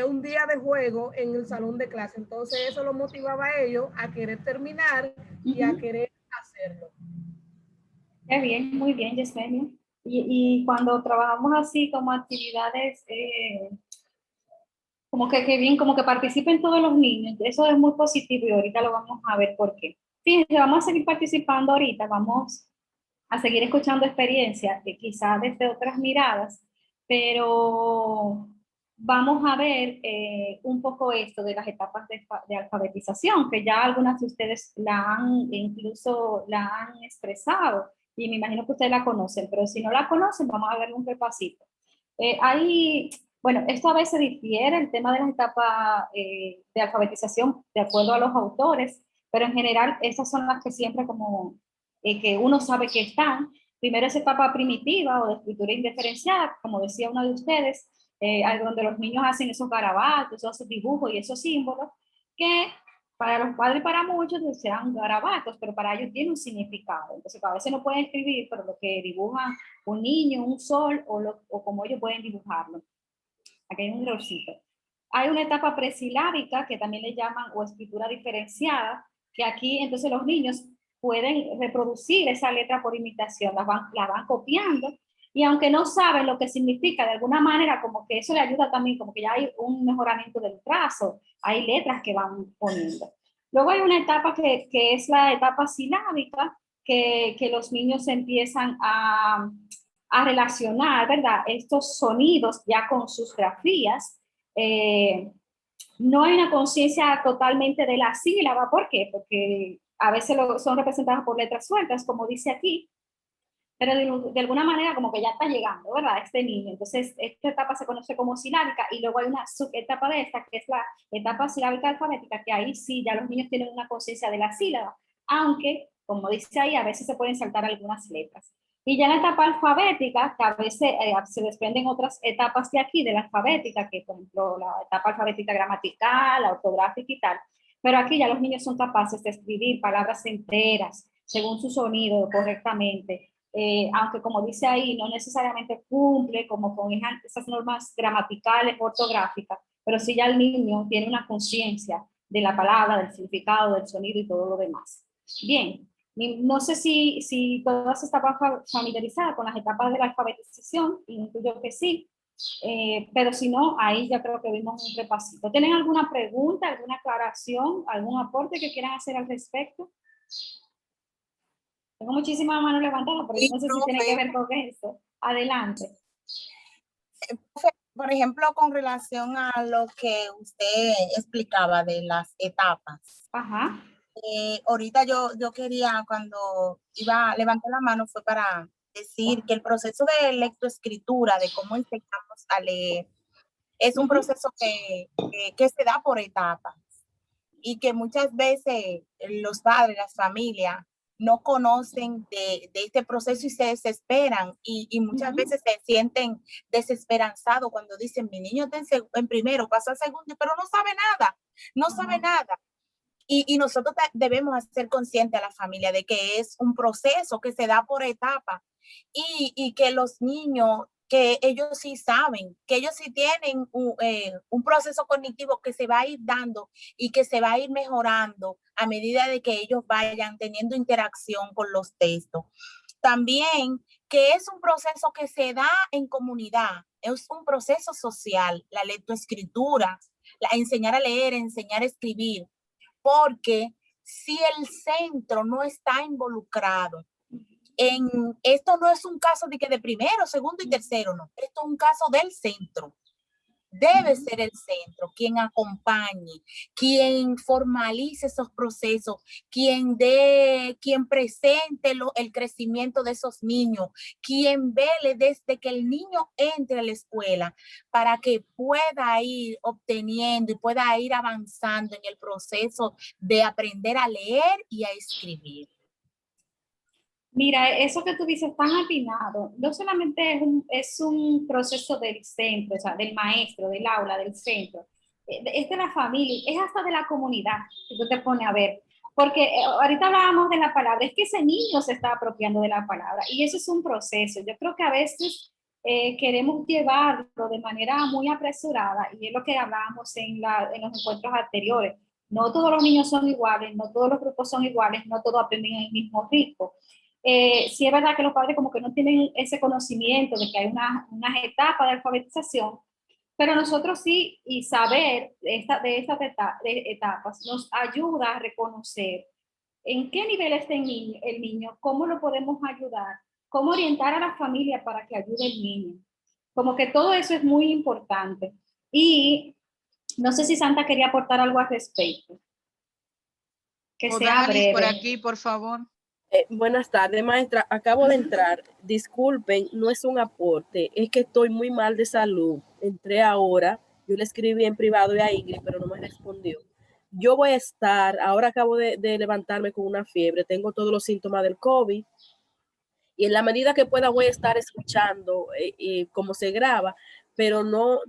un día de juego en el salón de clase. Entonces eso lo motivaba a ellos a querer terminar y a querer hacerlo. Qué bien, muy bien, Yesenia. Y cuando trabajamos así como actividades, como que bien, como que participen todos los niños, eso es muy positivo y ahorita lo vamos a ver por qué. Fíjense, vamos a seguir participando ahorita, vamos a seguir escuchando experiencias, quizás desde otras miradas, pero vamos a ver un poco esto de las etapas de alfabetización, que ya algunas de ustedes incluso la han expresado, y me imagino que ustedes la conocen, pero si no la conocen, vamos a ver un repasito. Bueno, esto a veces difiere, el tema de las etapas de alfabetización, de acuerdo a los autores, pero en general esas son las que siempre como que uno sabe que están. Primero esa etapa primitiva o de escritura indiferenciada, como decía uno de ustedes, donde los niños hacen esos garabatos, esos dibujos y esos símbolos, que para los padres y para muchos sean garabatos, pero para ellos tiene un significado. Entonces a veces no pueden escribir, pero lo que dibujan un niño, un sol, o como ellos pueden dibujarlo. Aquí hay un errorcito. Hay una etapa presilábica que también le llaman o escritura diferenciada, que aquí entonces los niños pueden reproducir esa letra por imitación, la van copiando, y aunque no saben lo que significa, de alguna manera como que eso le ayuda también, como que ya hay un mejoramiento del trazo, hay letras que van poniendo. Luego hay una etapa que es la etapa silábica, que los niños empiezan a relacionar, ¿verdad?, estos sonidos ya con sus grafías. No hay una conciencia totalmente de la sílaba. ¿Por qué? Porque a veces son representadas por letras sueltas, como dice aquí, pero de alguna manera como que ya está llegando, ¿verdad?, este niño. Entonces, esta etapa se conoce como silábica, y luego hay una subetapa de esta, que es la etapa silábica alfabética, que ahí sí ya los niños tienen una conciencia de la sílaba, aunque, como dice ahí, a veces se pueden saltar algunas letras. Y ya en la etapa alfabética, que a veces se desprenden otras etapas de aquí, de la alfabética, que por ejemplo la etapa alfabética gramatical, la ortográfica y tal, pero aquí ya los niños son capaces de escribir palabras enteras, según su sonido correctamente, aunque como dice ahí, no necesariamente cumple como con esas normas gramaticales, ortográficas, pero sí ya el niño tiene una conciencia de la palabra, del significado, del sonido y todo lo demás. Bien. No sé si todas estaban familiarizadas con las etapas de la alfabetización, intuyo que sí, pero si no, ahí ya creo que vimos un repasito. ¿Tienen alguna pregunta, alguna aclaración, algún aporte que quieran hacer al respecto? Tengo muchísimas manos levantadas, pero yo no sé si tiene que ver con eso. Adelante. Por ejemplo, con relación a lo que usted explicaba de las etapas. Ajá. Ahorita yo quería, cuando iba a levantar la mano, fue para decir que el proceso de lectoescritura, de cómo enseñamos a leer, es un proceso que se da por etapas, y que muchas veces los padres, las familias, no conocen de este proceso y se desesperan, y muchas veces se sienten desesperanzados cuando dicen, mi niño está en primero, pasa a segundo, pero no sabe nada, no sabe nada. Y nosotros debemos hacer consciente a la familia de que es un proceso que se da por etapa, y que los niños, que ellos sí saben, que ellos sí tienen un proceso cognitivo que se va a ir dando y que se va a ir mejorando a medida de que ellos vayan teniendo interacción con los textos. También que es un proceso que se da en comunidad, es un proceso social, la lectoescritura, enseñar a leer, enseñar a escribir, porque si el centro no está involucrado en esto, no es un caso de que de primero, segundo y tercero, no, esto es un caso del centro. Debe ser el centro quien acompañe, quien formalice esos procesos, quien presente el crecimiento de esos niños, quien vele desde que el niño entre a la escuela para que pueda ir obteniendo y pueda ir avanzando en el proceso de aprender a leer y a escribir. Mira, eso que tú dices tan atinado, no solamente es un proceso del centro, o sea, del maestro, del aula, del centro, es de la familia, es hasta de la comunidad, que tú te pones a ver, porque ahorita hablábamos de la palabra, es que ese niño se está apropiando de la palabra, y eso es un proceso. Yo creo que a veces queremos llevarlo de manera muy apresurada, y es lo que hablábamos en los encuentros anteriores. No todos los niños son iguales, no todos los grupos son iguales, no todos aprenden en el mismo ritmo. Sí es verdad que los padres como que no tienen ese conocimiento de que hay unas etapas de alfabetización, pero nosotros sí, y saber de estas etapas nos ayuda a reconocer en qué nivel está el niño, cómo lo podemos ayudar, cómo orientar a la familia para que ayude al niño. Como que todo eso es muy importante. Y no sé si Santa quería aportar algo al respecto. Que sea breve. Por aquí, por favor. Buenas tardes, maestra. Acabo de entrar. Disculpen, no es un aporte. Es que estoy muy mal de salud. Entré ahora. Yo le escribí en privado a Ingrid, pero no me respondió. Yo voy a estar, ahora acabo de levantarme con una fiebre. Tengo todos los síntomas del COVID. Y en la medida que pueda voy a estar escuchando cómo se graba, pero no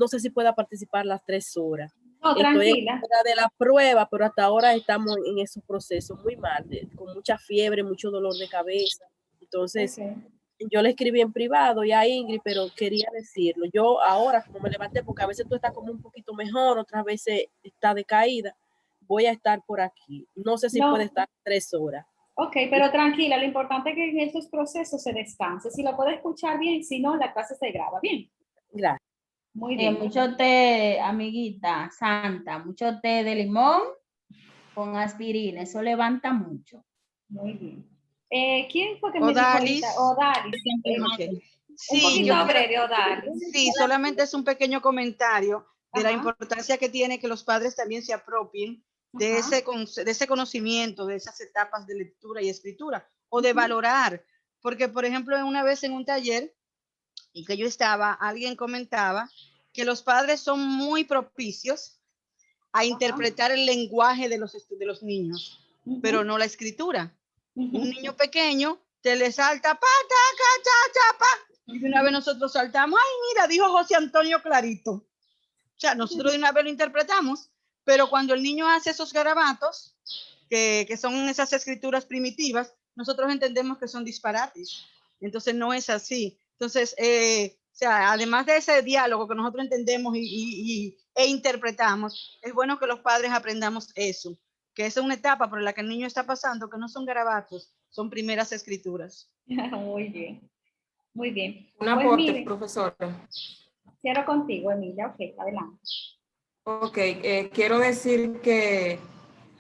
sé si pueda participar las 3 horas. No, tranquila. Estoy de la prueba, pero hasta ahora estamos en esos procesos muy mal, con mucha fiebre, mucho dolor de cabeza. Entonces, yo le escribí en privado y a Ingrid, pero quería decirlo. Yo ahora, como me levanté, porque a veces tú estás como un poquito mejor, otras veces está decaída, voy a estar por aquí. No sé si puede estar 3 horas. Ok, pero tranquila, lo importante es que en estos procesos se descanse. Si lo puede escuchar bien, si no, la clase se graba bien. Gracias. Muy bien. Mucho té, amiguita Santa, mucho té de limón con aspirina, eso levanta mucho. Muy bien. ¿Quién fue que me Odalis. dijo ahorita? Odalis. Okay. Un poquito breve, Odalis. Sí, solamente es un pequeño comentario de la importancia que tiene que los padres también se apropien de ese conocimiento, de esas etapas de lectura y escritura, o de valorar, porque por ejemplo una vez en un taller y que yo estaba, alguien comentaba que los padres son muy propicios a interpretar el lenguaje de los niños, pero no la escritura. Un niño pequeño te le salta pa, ta, ca, cha, cha, pa, y una vez nosotros saltamos, ay mira, dijo José Antonio clarito. O sea, nosotros de una vez lo interpretamos. Pero cuando el niño hace esos garabatos, que son esas escrituras primitivas, nosotros entendemos que son disparates. Entonces no es así. Entonces, o sea, además de ese diálogo que nosotros entendemos e interpretamos, es bueno que los padres aprendamos eso, que esa es una etapa por la que el niño está pasando, que no son garabatos, son primeras escrituras. Muy bien. Muy bien. Un aporte, profesora. Cierro contigo, Emilia. Ok, adelante. Ok, quiero decir que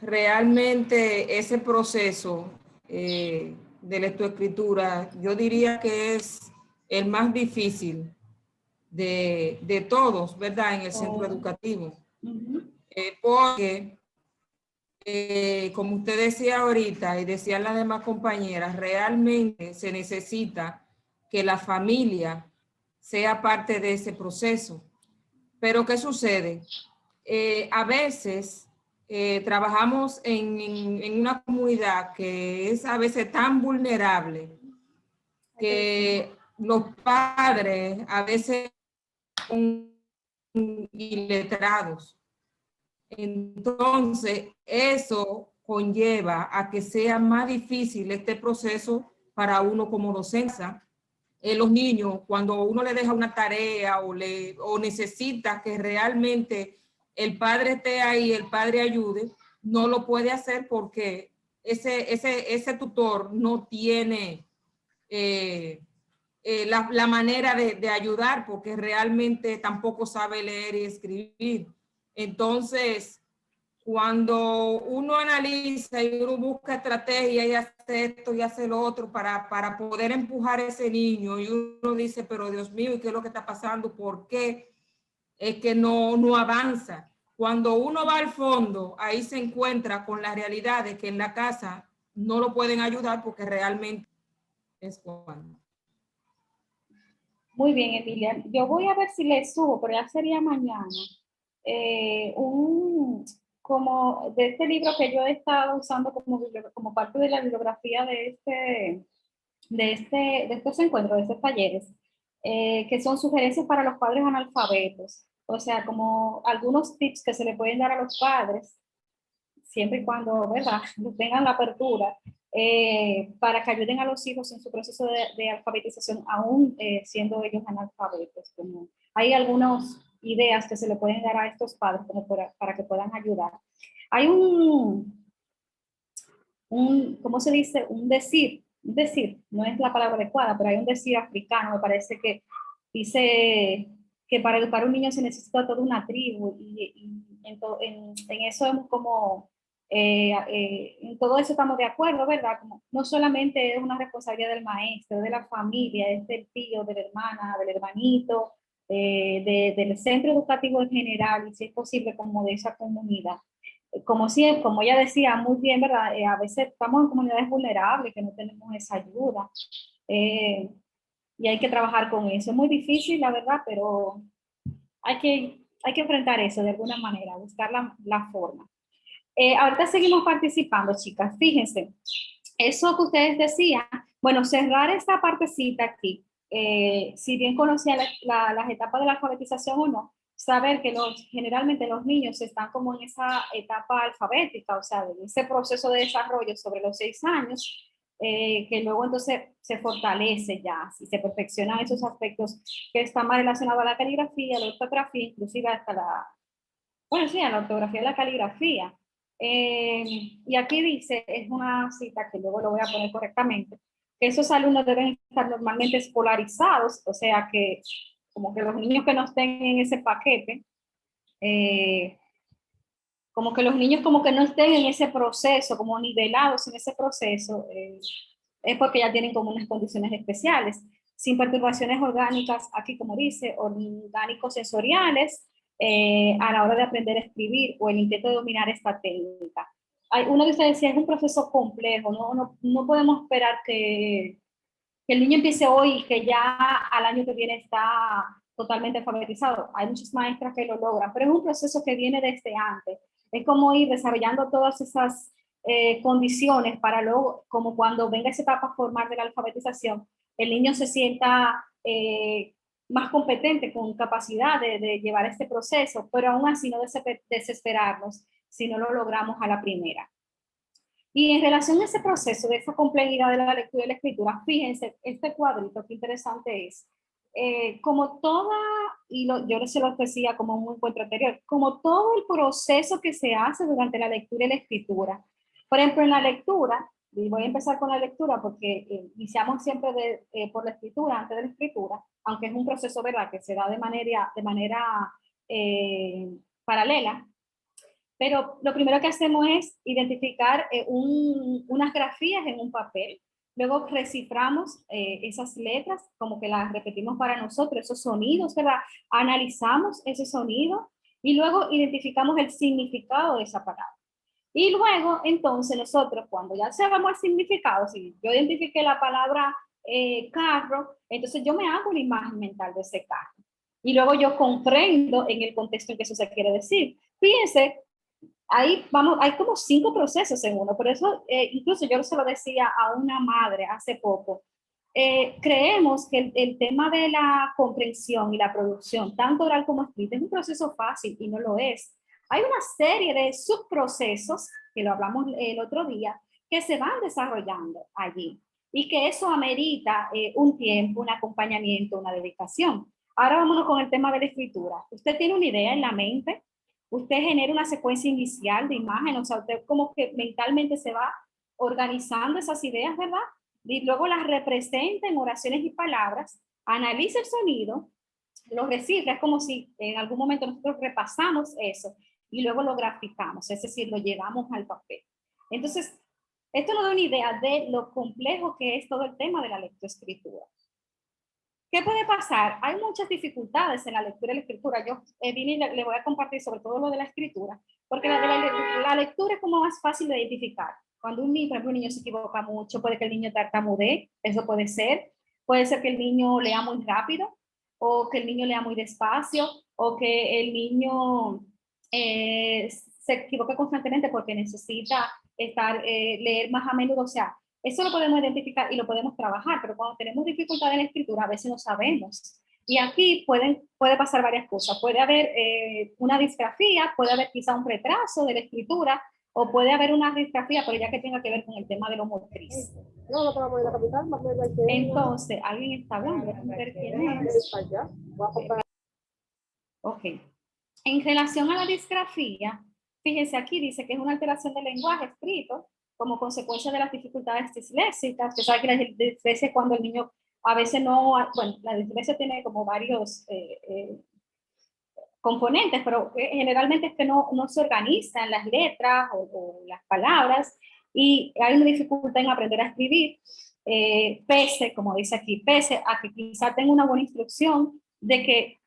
realmente ese proceso de lectoescritura, yo diría que es el más difícil de todos, ¿verdad? En el centro educativo. Porque, como usted decía ahorita y decían las demás compañeras, realmente se necesita que la familia sea parte de ese proceso. Pero ¿qué sucede? A veces trabajamos en una comunidad que es a veces tan vulnerable que los padres a veces son iletrados. Entonces, eso conlleva a que sea más difícil este proceso para uno como docente. Los niños, cuando uno le deja una tarea o necesita que realmente el padre esté ahí, el padre ayude, no lo puede hacer porque ese tutor no tiene la manera de ayudar porque realmente tampoco sabe leer y escribir. Entonces, cuando uno analiza y uno busca estrategia y hace esto y hace lo otro para poder empujar a ese niño y uno dice, pero Dios mío, ¿y qué es lo que está pasando? ¿Por qué es que no avanza? Cuando uno va al fondo, ahí se encuentra con la realidad de que en la casa no lo pueden ayudar porque realmente es cuando. Muy bien, Emilia. Yo voy a ver si le subo, pero ya sería mañana, como de este libro que yo he estado usando como parte de la bibliografía de estos encuentros, de estos talleres, que son sugerencias para los padres analfabetos. O sea, como algunos tips que se le pueden dar a los padres, siempre y cuando, ¿verdad?, tengan la apertura, para que ayuden a los hijos en su proceso de alfabetización, aún siendo ellos analfabetos. Como hay algunas ideas que se le pueden dar a estos padres como para que puedan ayudar. Hay ¿cómo se dice? Un decir, no es la palabra adecuada, pero hay un decir africano, me parece, que dice que para educar a un niño se necesita toda una tribu, y en eso hemos como, en todo eso estamos de acuerdo, ¿verdad? Como no solamente es una responsabilidad del maestro, de la familia, es del tío, de la hermana, del hermanito, del centro educativo en general, y si es posible como de esa comunidad. Como ella decía muy bien, ¿verdad? A veces estamos en comunidades vulnerables que no tenemos esa ayuda, y hay que trabajar con eso. Es muy difícil, la verdad, pero hay que enfrentar eso de alguna manera, buscar la forma. Ahorita seguimos participando, chicas. Fíjense, eso que ustedes decían, bueno, cerrar esta partecita aquí, si bien conocían las etapas de la alfabetización o no, saber que generalmente los niños están como en esa etapa alfabética, o sea, en ese proceso de desarrollo sobre los 6 años, que luego entonces se fortalece ya, si se perfeccionan esos aspectos que están más relacionados a la caligrafía, la ortografía, inclusive hasta a la ortografía y la caligrafía. Y aquí dice, es una cita que luego lo voy a poner correctamente, que esos alumnos deben estar normalmente escolarizados, o sea que como que los niños que no estén en ese paquete, como que los niños como que no estén en ese proceso, como nivelados en ese proceso, es porque ya tienen como unas condiciones especiales, sin perturbaciones orgánicas, aquí como dice, orgánico-sensoriales, a la hora de aprender a escribir o el intento de dominar esta técnica. Uno de ustedes decía, es un proceso complejo, no podemos esperar que el niño empiece hoy y que ya al año que viene está totalmente alfabetizado. Hay muchas maestras que lo logran, pero es un proceso que viene desde antes. Es como ir desarrollando todas esas condiciones para luego, como cuando venga esa etapa formal de la alfabetización, el niño se sienta más competente, con capacidad de llevar este proceso, pero aún así no desesperarnos si no lo logramos a la primera. Y en relación a ese proceso, de esa complejidad de la lectura y la escritura, fíjense, este cuadrito, qué interesante es. Como toda, yo se lo decía como un encuentro anterior, como todo el proceso que se hace durante la lectura y la escritura. Por ejemplo, en la lectura, y voy a empezar con la lectura porque iniciamos siempre por la escritura, antes de la escritura, aunque es un proceso, ¿verdad?, que se da de manera paralela. Pero lo primero que hacemos es identificar unas grafías en un papel. Luego reciframos esas letras, como que las repetimos para nosotros, esos sonidos, ¿verdad? Analizamos ese sonido y luego identificamos el significado de esa palabra. Y luego, entonces, nosotros, cuando ya sabemos el significado, si yo identifiqué la palabra carro, entonces yo me hago una imagen mental de ese carro. Y luego yo comprendo en el contexto en que eso se quiere decir. Fíjense, hay como 5 procesos en uno, por eso incluso yo se lo decía a una madre hace poco, creemos que el tema de la comprensión y la producción, tanto oral como escrita, es un proceso fácil y no lo es. Hay una serie de subprocesos, que lo hablamos el otro día, que se van desarrollando allí y que eso amerita un tiempo, un acompañamiento, una dedicación. Ahora vámonos con el tema de la escritura. ¿Usted tiene una idea en la mente? Usted genera una secuencia inicial de imagen, o sea, usted como que mentalmente se va organizando esas ideas, ¿verdad? Y luego las representa en oraciones y palabras, analiza el sonido, lo recicla, es como si en algún momento nosotros repasamos eso y luego lo graficamos, es decir, lo llevamos al papel. Entonces, esto nos da una idea de lo complejo que es todo el tema de la lectoescritura. ¿Qué puede pasar? Hay muchas dificultades en la lectura y la escritura. Yo le voy a compartir sobre todo lo de la escritura, porque la lectura es como más fácil de identificar. Cuando por ejemplo, un niño se equivoca mucho, puede que el niño tartamudee, eso puede ser que el niño lea muy rápido, o que el niño lea muy despacio, o que el niño se equivoque constantemente porque necesita leer más a menudo, o sea, eso lo podemos identificar y lo podemos trabajar, pero cuando tenemos dificultad en la escritura, a veces no sabemos. Y aquí puede pasar varias cosas. Puede haber una disgrafía, puede haber quizá un retraso de la escritura, O puede haber una disgrafía, pero ya que tenga que ver con el tema de lo motriz. Entonces, alguien está hablando, vamos a ver quién es. Ok. En relación a la disgrafía, fíjense aquí, dice que es una alteración del lenguaje escrito como consecuencia de las dificultades disléxicas. Usted sabe que la dislexia es cuando el niño a veces no, bueno, la dislexia tiene como varios componentes, pero generalmente es que no se organizan las letras o las palabras y hay una dificultad en aprender a escribir, pese, como dice aquí, pese a que quizá tenga una buena instrucción de que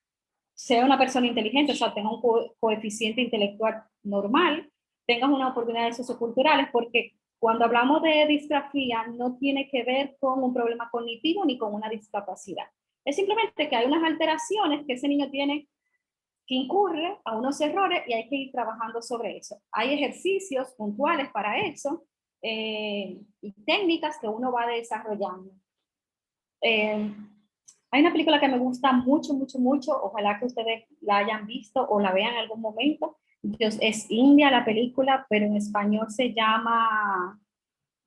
sea una persona inteligente, o sea, tenga un coeficiente intelectual normal, tengas unas oportunidades socioculturales, porque cuando hablamos de disgrafía no tiene que ver con un problema cognitivo ni con una discapacidad. Es simplemente que hay unas alteraciones que ese niño tiene que incurre a unos errores y hay que ir trabajando sobre eso. Hay ejercicios puntuales para eso y técnicas que uno va desarrollando. Hay una película que me gusta mucho, mucho, mucho. Ojalá que ustedes la hayan visto o la vean en algún momento. Es India la película, pero en español se llama...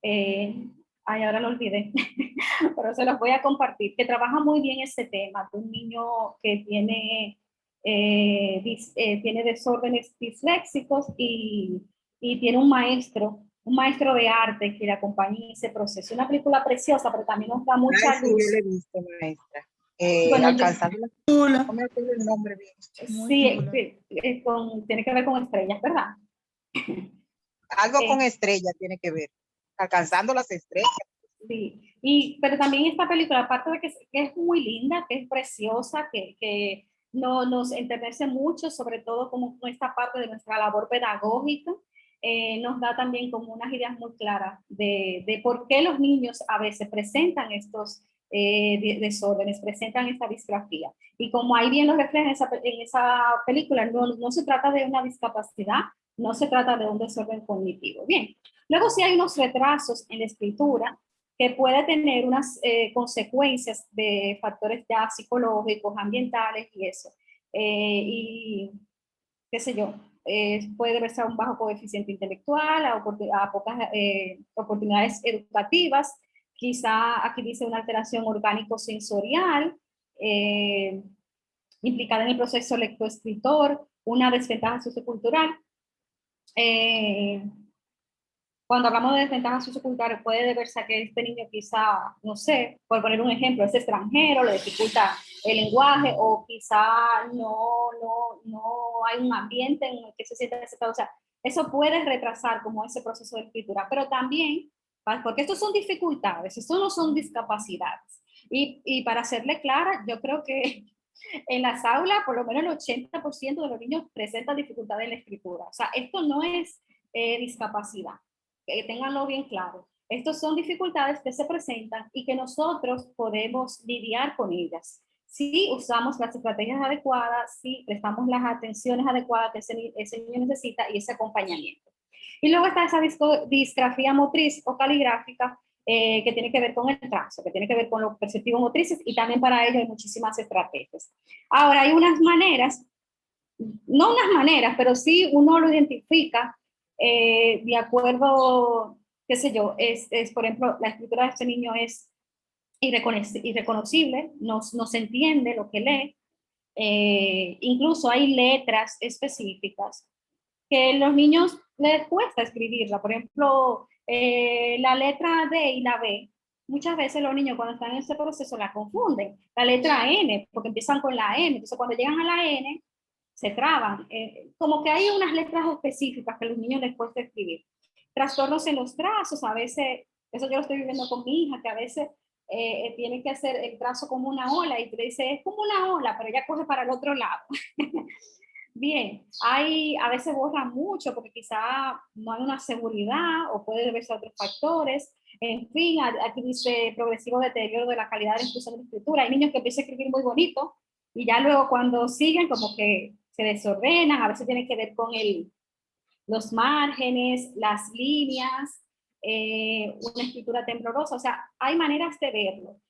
ay, ahora lo olvidé. Pero se los voy a compartir. Que trabaja muy bien ese tema de un niño que tiene desórdenes disléxicos y tiene un maestro de arte que le acompaña en ese proceso. Una película preciosa, pero también nos da mucha sí, luz. yo la he visto, maestra. Bueno, Alcanzando la... ¿Cómo es el nombre bien? Sí, tiene que ver con estrellas, ¿verdad? Algo con estrellas tiene que ver. Alcanzando las estrellas. Sí, pero también esta película, aparte de que es muy linda, que es preciosa, que nos enternece mucho, sobre todo como con esta parte de nuestra labor pedagógica, nos da también como unas ideas muy claras de por qué los niños a veces presentan estos desórdenes, presentan esta disgrafía. Y como ahí bien lo refleja en esa película, no se trata de una discapacidad, no se trata de un desorden cognitivo. Bien, luego sí hay unos retrasos en la escritura que puede tener unas consecuencias de factores ya psicológicos, ambientales y eso. Y qué sé yo, puede deberse a un bajo coeficiente intelectual, a pocas oportunidades educativas, quizá aquí dice una alteración orgánico-sensorial, implicada en el proceso lectoescritor, una desventaja sociocultural. Cuando hablamos de desventajas socioculturales puede deberse a que este niño quizá, no sé, por poner un ejemplo, es extranjero, le dificulta el lenguaje o quizá no hay un ambiente en el que se sienta aceptado. O sea, eso puede retrasar como ese proceso de escritura, pero también, porque estos son dificultades, estos no son discapacidades. Y para serle clara, yo creo que en las aulas por lo menos el 80% de los niños presentan dificultades en la escritura. O sea, esto no es discapacidad. Que tenganlo bien claro. Estos son dificultades que se presentan y que nosotros podemos lidiar con ellas. Si usamos las estrategias adecuadas, si prestamos las atenciones adecuadas que ese niño necesita y ese acompañamiento. Y luego está esa disgrafía motriz o caligráfica que tiene que ver con el trazo, que tiene que ver con los perceptivos motrices y también para ello hay muchísimas estrategias. Ahora, hay unas maneras, no unas maneras, pero sí uno lo identifica de acuerdo, qué sé yo, por ejemplo, la escritura de este niño es irreconocible, no se entiende lo que lee, incluso hay letras específicas que los niños les cuesta escribirla, por ejemplo, la letra D y la B, muchas veces los niños cuando están en ese proceso la confunden, la letra N, porque empiezan con la M, entonces cuando llegan a la N, se traban, como que hay unas letras específicas que a los niños les cuesta escribir. Trastornos en los trazos, a veces, eso yo lo estoy viviendo con mi hija, que a veces tiene que hacer el trazo como una ola y te dice, es como una ola, pero ella coge para el otro lado. Bien, a veces borra mucho porque quizá no hay una seguridad o puede deberse a otros factores. En fin, aquí dice progresivo deterioro de la calidad de la inclusión de la escritura. Hay niños que empiezan a escribir muy bonito y ya luego cuando siguen como que se desordenan, a veces tiene que ver con los márgenes, las líneas, una escritura temblorosa, o sea, hay maneras de verlo.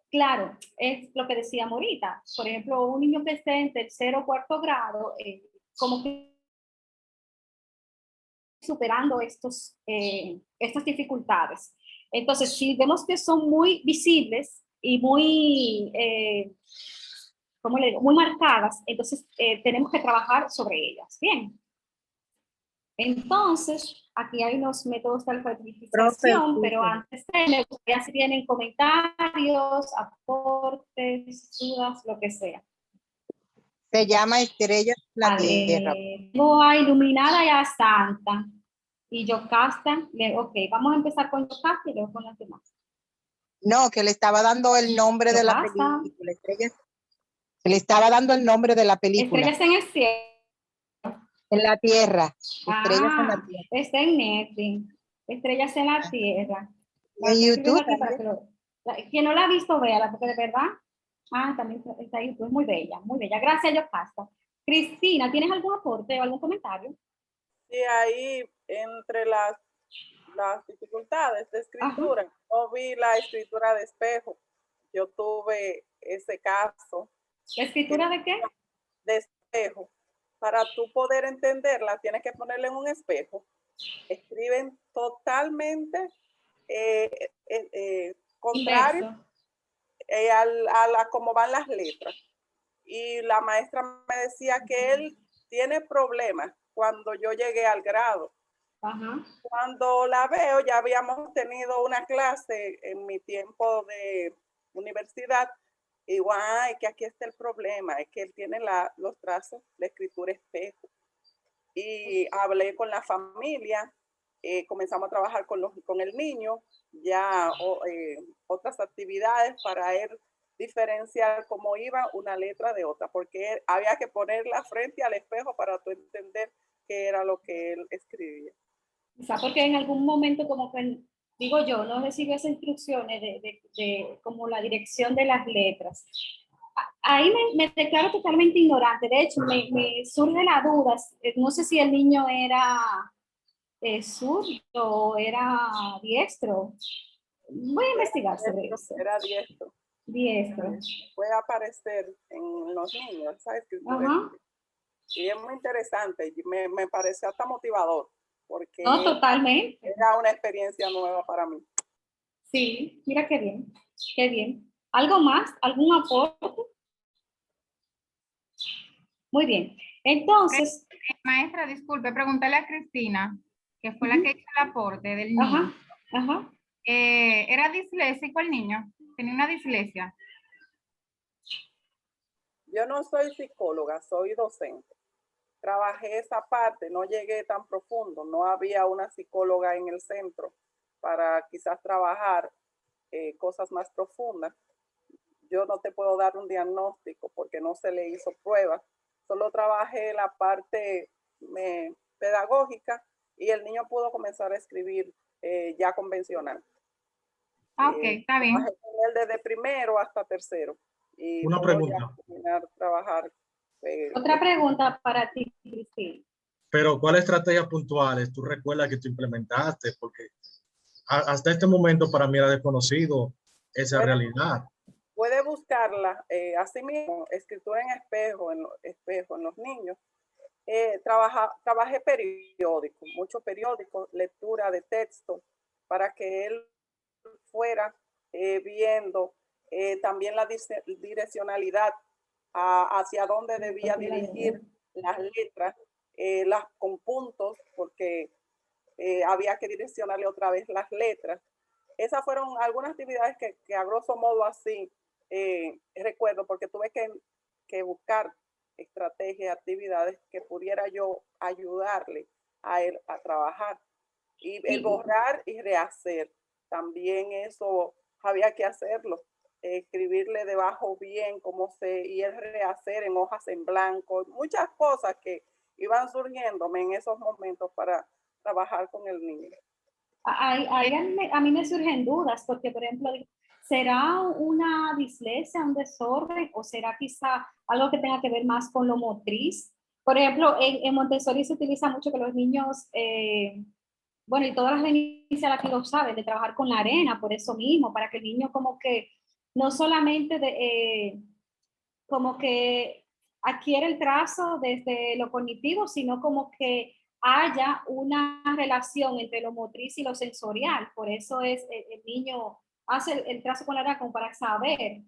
Claro, es lo que decía ahorita, por ejemplo, un niño que esté en tercero o cuarto grado, como que superando estas dificultades. Entonces, si vemos que son muy visibles y muy, ¿cómo le digo? Muy marcadas, entonces tenemos que trabajar sobre ellas. Bien. Entonces, aquí hay unos métodos de alfabetización, pero antes me gustaría si tienen comentarios, aportes, dudas, lo que sea. Se llama Estrellas la Tierra. Tengo a Iluminada y a Santa. Y Yocasta. Ok, vamos a empezar con Yocasta y luego con las demás. No, que le estaba dando el nombre de la película. Estrellas. Le estaba dando el nombre de la película. Estrellas en el cielo. En la Tierra. Estrellas en la Tierra. Está en Netflix. Estrellas en la Tierra. En YouTube. Quien no la ha visto, véala, porque de verdad. También está en YouTube. Muy bella, muy bella. Gracias, Yocasta. Cristina, ¿tienes algún aporte o algún comentario? Sí, ahí entre las dificultades de escritura, no vi la escritura de espejo. Yo tuve ese caso. ¿La escritura de qué? De espejo. Para tú poder entenderla, tienes que ponerle en un espejo. Escriben totalmente contrario a cómo van las letras. Y la maestra me decía que él tiene problemas cuando yo llegué al grado. Cuando la veo, ya habíamos tenido una clase en mi tiempo de universidad. Y digo, que aquí está el problema, es que él tiene los trazos de escritura espejo. Y hablé con la familia, comenzamos a trabajar con el niño, ya otras actividades para él diferenciar cómo iba una letra de otra, porque había que ponerla frente al espejo para tú entender qué era lo que él escribía. Quizá porque en algún momento como que, digo yo, no recibió esas instrucciones de como la dirección de las letras. Ahí me declaro totalmente ignorante. De hecho, me surge la duda, no sé si el niño era zurdo o era diestro. Voy a investigar sobre eso. Era diestro. Diestro. Puede aparecer en los niños esa escritura. Y es muy interesante, me parece hasta motivador, porque no, totalmente. Era una experiencia nueva para mí. Sí, mira qué bien, qué bien. ¿Algo más? ¿Algún aporte? Muy bien, entonces... Maestra, disculpe, pregúntale a Cristina, que fue la que hizo el aporte del niño. ¿Era disléxico el niño? ¿Tenía una dislexia? Yo no soy psicóloga, soy docente. Trabajé esa parte, no llegué tan profundo, no había una psicóloga en el centro para quizás trabajar cosas más profundas. Yo no te puedo dar un diagnóstico porque no se le hizo pruebas. Solo trabajé la parte pedagógica y el niño pudo comenzar a escribir ya convencional. Ok, está bien. Trabajé con él desde primero hasta tercero. Y una pregunta. Trabajar, otra pregunta para ti, Cristina. Pero, ¿cuáles estrategias puntuales tú recuerdas que tú implementaste? Porque hasta este momento para mí era desconocido esa realidad. Puede buscarla, así mismo, escritura en espejo en los niños. Trabajé periódicos, muchos periódicos, lectura de texto, para que él fuera viendo también la direccionalidad hacia dónde debía dirigir las letras, con puntos, porque había que direccionarle otra vez las letras. Esas fueron algunas actividades que a grosso modo así recuerdo, porque tuve que buscar estrategias, actividades que pudiera yo ayudarle a él a trabajar. Y el borrar y rehacer, también eso había que hacerlo. Escribirle debajo bien y el rehacer en hojas en blanco, muchas cosas que iban surgiéndome en esos momentos para trabajar con el niño. A mí me surgen dudas, porque por ejemplo, ¿será una dislexia, un desorden, o será quizá algo que tenga que ver más con lo motriz? Por ejemplo, en Montessori se utiliza mucho que los niños, bueno, y todas las iniciales aquí lo saben, de trabajar con la arena, por eso mismo, para que el niño como que no solamente como que adquiere el trazo desde lo cognitivo, sino como que haya una relación entre lo motriz y lo sensorial. Por eso es el niño hace el trazo con la araña como para saber.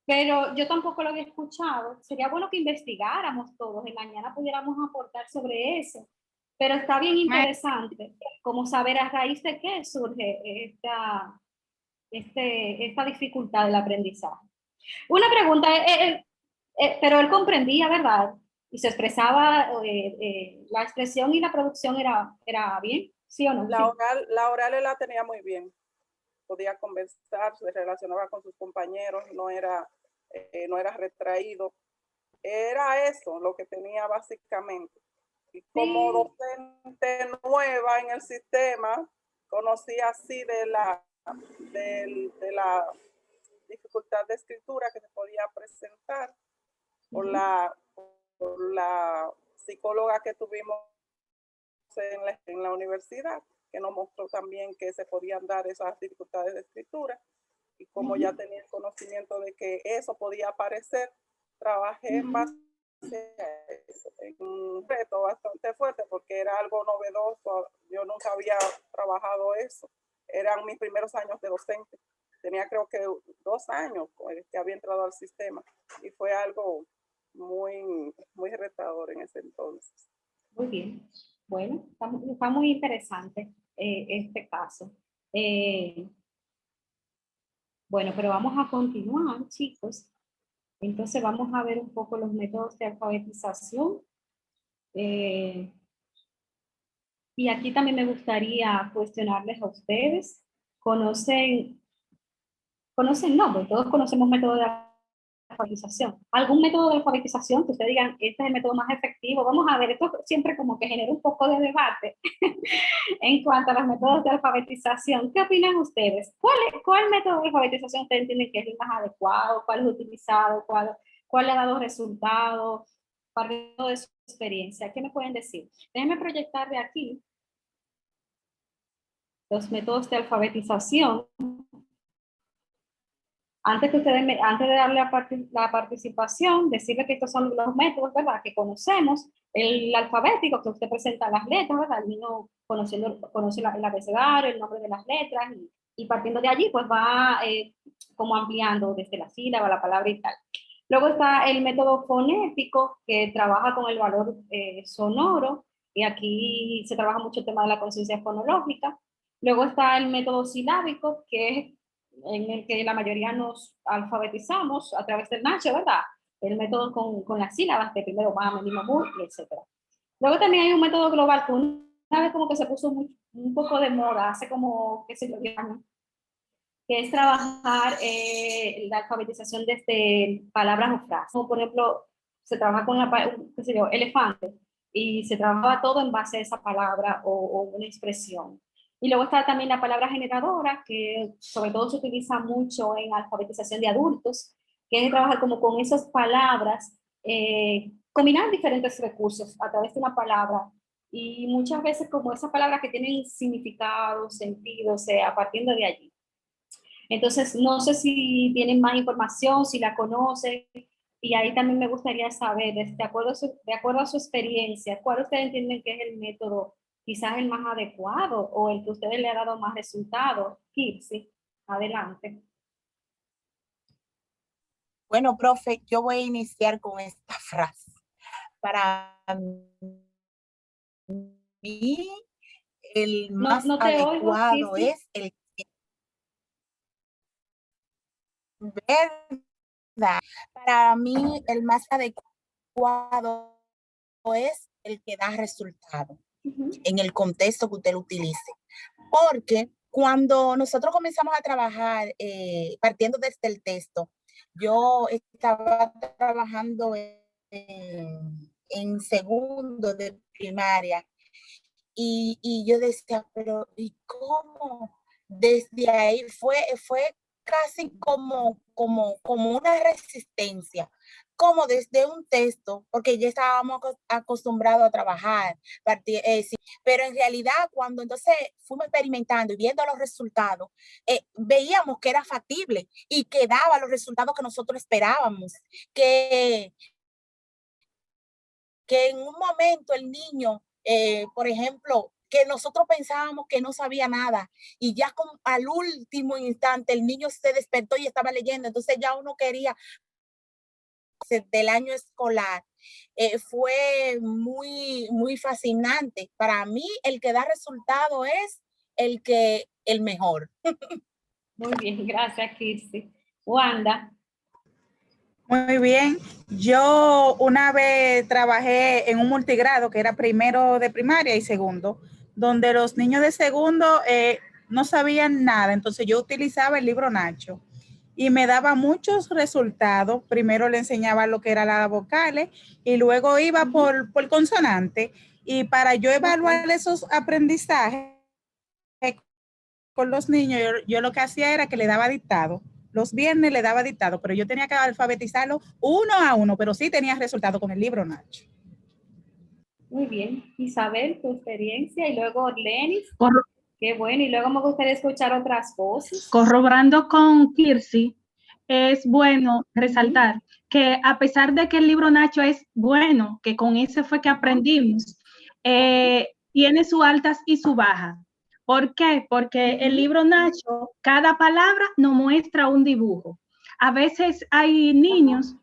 Pero yo tampoco lo había escuchado. Sería bueno que investigáramos todos y mañana pudiéramos aportar sobre eso. Pero está bien interesante como saber a raíz de qué surge esta dificultad del aprendizaje. Una pregunta, pero él comprendía, ¿verdad? Y se expresaba, la expresión y la producción era bien, ¿sí o no? La oral él la tenía muy bien. Podía conversar, se relacionaba con sus compañeros, no era retraído. Era eso lo que tenía básicamente. Y como docente nueva en el sistema, conocía así de la dificultad de escritura que se podía presentar por la psicóloga que tuvimos en la universidad, que nos mostró también que se podían dar esas dificultades de escritura. Y como ya tenía el conocimiento de que eso podía aparecer, trabajé en base a eso, en un reto bastante fuerte porque era algo novedoso. Yo nunca había trabajado eso. Eran mis primeros años de docente. Tenía creo que 2 años que había entrado al sistema y fue algo muy, muy retador en ese entonces. Muy bien. Bueno, está muy interesante este caso. Bueno, pero vamos a continuar, chicos. Entonces vamos a ver un poco los métodos de alfabetización. Y aquí también me gustaría cuestionarles a ustedes. ¿Conocen? No, porque todos conocemos métodos de alfabetización. ¿Algún método de alfabetización que ustedes digan, este es el método más efectivo? Vamos a ver, esto siempre como que genera un poco de debate en cuanto a los métodos de alfabetización. ¿Qué opinan ustedes? ¿Cuál método de alfabetización ustedes entienden que es el más adecuado? ¿Cuál es utilizado? ¿Cuál le ha dado resultados? Partiendo de su experiencia, ¿qué me pueden decir? Déjenme proyectar de aquí los métodos de alfabetización. Antes de darle la participación, decirle que estos son los métodos, ¿verdad?, que conocemos. El alfabético, que usted presenta las letras, ¿verdad? El niño conoce el abecedario, el nombre de las letras, y partiendo de allí, pues va como ampliando desde la sílaba, la palabra y tal. Luego está el método fonético, que trabaja con el valor sonoro, y aquí se trabaja mucho el tema de la conciencia fonológica. Luego está el método silábico, que es en el que la mayoría nos alfabetizamos a través del Nacho, ¿verdad? El método con las sílabas de primero más, mínimo, muy, etc. Luego también hay un método global que una vez como que se puso un poco de moda, hace como, qué sé yo, 10 años, que es trabajar la alfabetización desde palabras o frases. Como por ejemplo, se trabaja con qué sé yo, elefante, y se trabaja todo en base a esa palabra o una expresión. Y luego está también la palabra generadora, que sobre todo se utiliza mucho en alfabetización de adultos, que es trabajar como con esas palabras, combinar diferentes recursos a través de una palabra, y muchas veces como esas palabras que tienen significado, sentido, o sea, partiendo de allí. Entonces, no sé si tienen más información, si la conocen, y ahí también me gustaría saber, de acuerdo a su experiencia, ¿cuál ustedes entienden que es el método quizás el más adecuado o el que ustedes le ha dado más resultados? Kirsi, adelante. Bueno, profe, yo voy a iniciar con esta frase. Para mí, el más adecuado es el que... ¿Verdad? Para mí, el más adecuado es el que da resultado en el contexto que usted lo utilice. Porque cuando nosotros comenzamos a trabajar, partiendo desde el texto, yo estaba trabajando en segundo de primaria y yo decía, pero ¿y cómo? Desde ahí fue casi como una resistencia, como desde un texto, porque ya estábamos acostumbrados a trabajar, sí, pero en realidad cuando entonces fuimos experimentando y viendo los resultados, veíamos que era factible y que daba los resultados que nosotros esperábamos, que en un momento el niño por ejemplo, que nosotros pensábamos que no sabía nada y ya al último instante el niño se despertó y estaba leyendo, entonces ya uno quería del año escolar. Fue muy fascinante. Para mí el que da resultado es el mejor. Muy bien, gracias, Kirsi. Wanda. Muy bien. Yo una vez trabajé en un multigrado que era primero de primaria y segundo, donde los niños de segundo no sabían nada. Entonces yo utilizaba el libro Nacho y me daba muchos resultados. Primero le enseñaba lo que eran las vocales y luego iba por consonante. Y para yo evaluar esos aprendizajes con los niños, yo lo que hacía era que le daba dictado. Los viernes le daba dictado, pero yo tenía que alfabetizarlo uno a uno, pero sí tenía resultado con el libro Nacho. Muy bien. Isabel, tu experiencia, y luego Orlenis. Qué bueno, y luego me gustaría escuchar otras voces. Corroborando con Kirsi, es bueno resaltar que a pesar de que el libro Nacho es bueno, que con ese fue que aprendimos, tiene sus altas y sus bajas. ¿Por qué? Porque el libro Nacho, cada palabra nos muestra un dibujo. A veces hay niños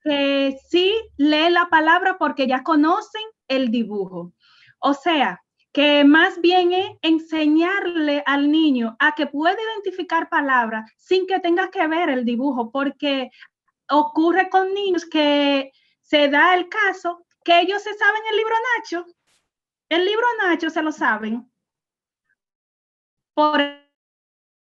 que sí leen la palabra porque ya conocen el dibujo. O sea, que más bien es enseñarle al niño a que puede identificar palabras sin que tenga que ver el dibujo, porque ocurre con niños que se da el caso que ellos se saben el libro Nacho se lo saben por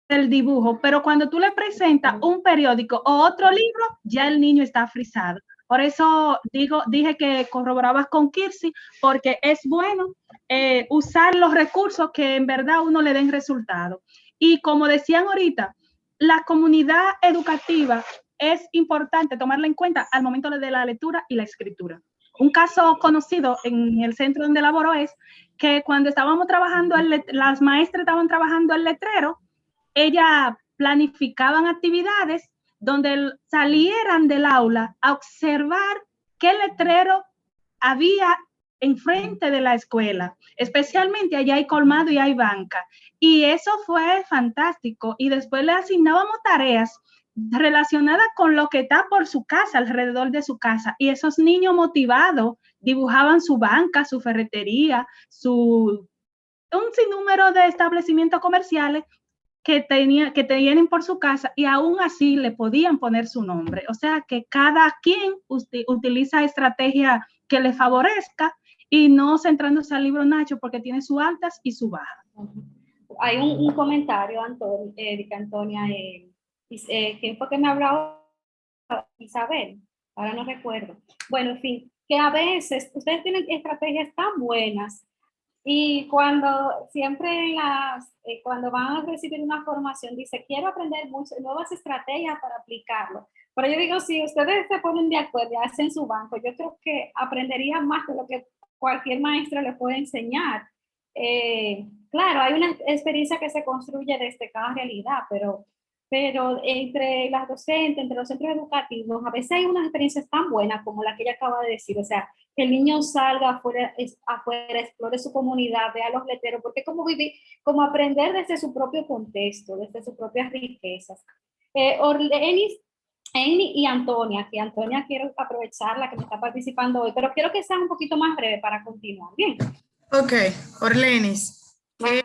el dibujo, pero cuando tú le presentas un periódico o otro libro, ya el niño está frisado. Por eso dije que corroborabas con Kirsi, porque es bueno usar los recursos que en verdad uno le den resultado. Y como decían ahorita, la comunidad educativa es importante tomarla en cuenta al momento de la lectura y la escritura. Un caso conocido en el centro donde laboro es que cuando estábamos trabajando, las maestras estaban trabajando el letrero, ellas planificaban actividades donde salieran del aula a observar qué letrero había enfrente de la escuela, especialmente allá hay colmado y hay banca. Y eso fue fantástico. Y después le asignábamos tareas relacionadas con lo que está por su casa, alrededor de su casa. Y esos niños motivados dibujaban su banca, su ferretería, un sinnúmero de establecimientos comerciales que tienen por su casa y aún así le podían poner su nombre. O sea que cada quien utiliza estrategia que le favorezca y no centrándose al libro Nacho porque tiene sus altas y sus bajas. Hay un comentario, Antonia, ¿quién fue que me habló? Isabel, ahora no recuerdo. Bueno, en fin, que a veces ustedes tienen estrategias tan buenas y cuando siempre cuando van a recibir una formación, dice, quiero aprender nuevas estrategias para aplicarlo. Pero yo digo, si ustedes se ponen de acuerdo y hacen su banco, yo creo que aprenderían más de lo que cualquier maestro les puede enseñar. Claro, hay una experiencia que se construye desde cada realidad, pero entre las docentes, entre los centros educativos, a veces hay unas experiencias tan buenas como la que ella acaba de decir, o sea, que el niño salga afuera, explore su comunidad, vea los letreros, porque es como vivir, como aprender desde su propio contexto, desde sus propias riquezas. Orlenis, Amy y Antonia, que Antonia quiero aprovecharla que me está participando hoy, pero quiero que sea un poquito más breve para continuar. Bien. Ok, Orlenis, es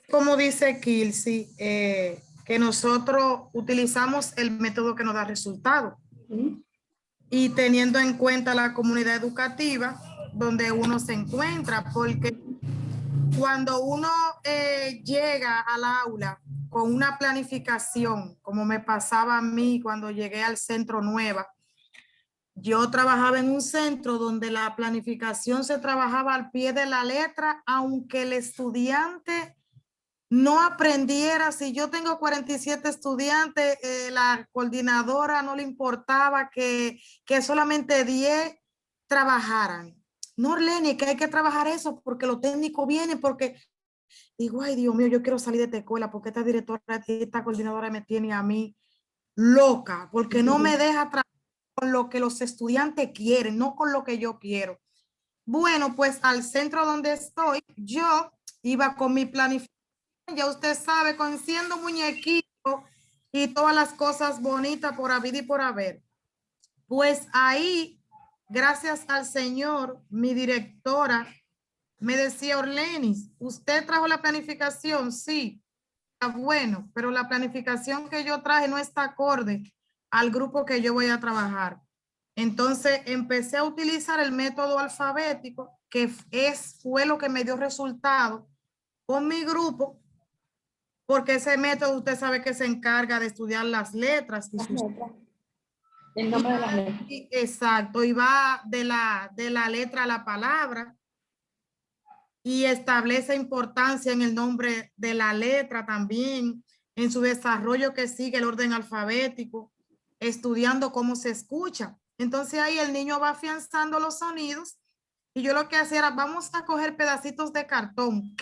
como dice Kirsi, que nosotros utilizamos el método que nos da resultado. Y teniendo en cuenta la comunidad educativa donde uno se encuentra, porque cuando uno llega al aula con una planificación, como me pasaba a mí cuando llegué al Centro Nueva, yo trabajaba en un centro donde la planificación se trabajaba al pie de la letra, aunque el estudiante no aprendiera. Si yo tengo 47 estudiantes, la coordinadora no le importaba que solamente 10 trabajaran. No, Orlenis, que hay que trabajar eso porque los técnicos vienen, porque digo, ay, Dios mío, yo quiero salir de esta escuela porque esta directora, esta coordinadora me tiene a mí loca, porque no me deja trabajar con lo que los estudiantes quieren, no con lo que yo quiero. Bueno, pues al centro donde estoy, yo iba con mi planificación, ya usted sabe, con siendo muñequito y todas las cosas bonitas por haber y por haber. Pues ahí, gracias al Señor, mi directora me decía, Orlenis, ¿usted trajo la planificación? Sí. Bueno, pero la planificación que yo traje no está acorde al grupo que yo voy a trabajar. Entonces empecé a utilizar el método alfabético, que fue lo que me dio resultado con mi grupo, porque ese método usted sabe que se encarga de estudiar las letras. El nombre de las letras. Exacto, y va de la letra a la palabra y establece importancia en el nombre de la letra también, en su desarrollo que sigue el orden alfabético, estudiando cómo se escucha. Entonces ahí el niño va afianzando los sonidos y yo lo que hacía era, vamos a coger pedacitos de cartón.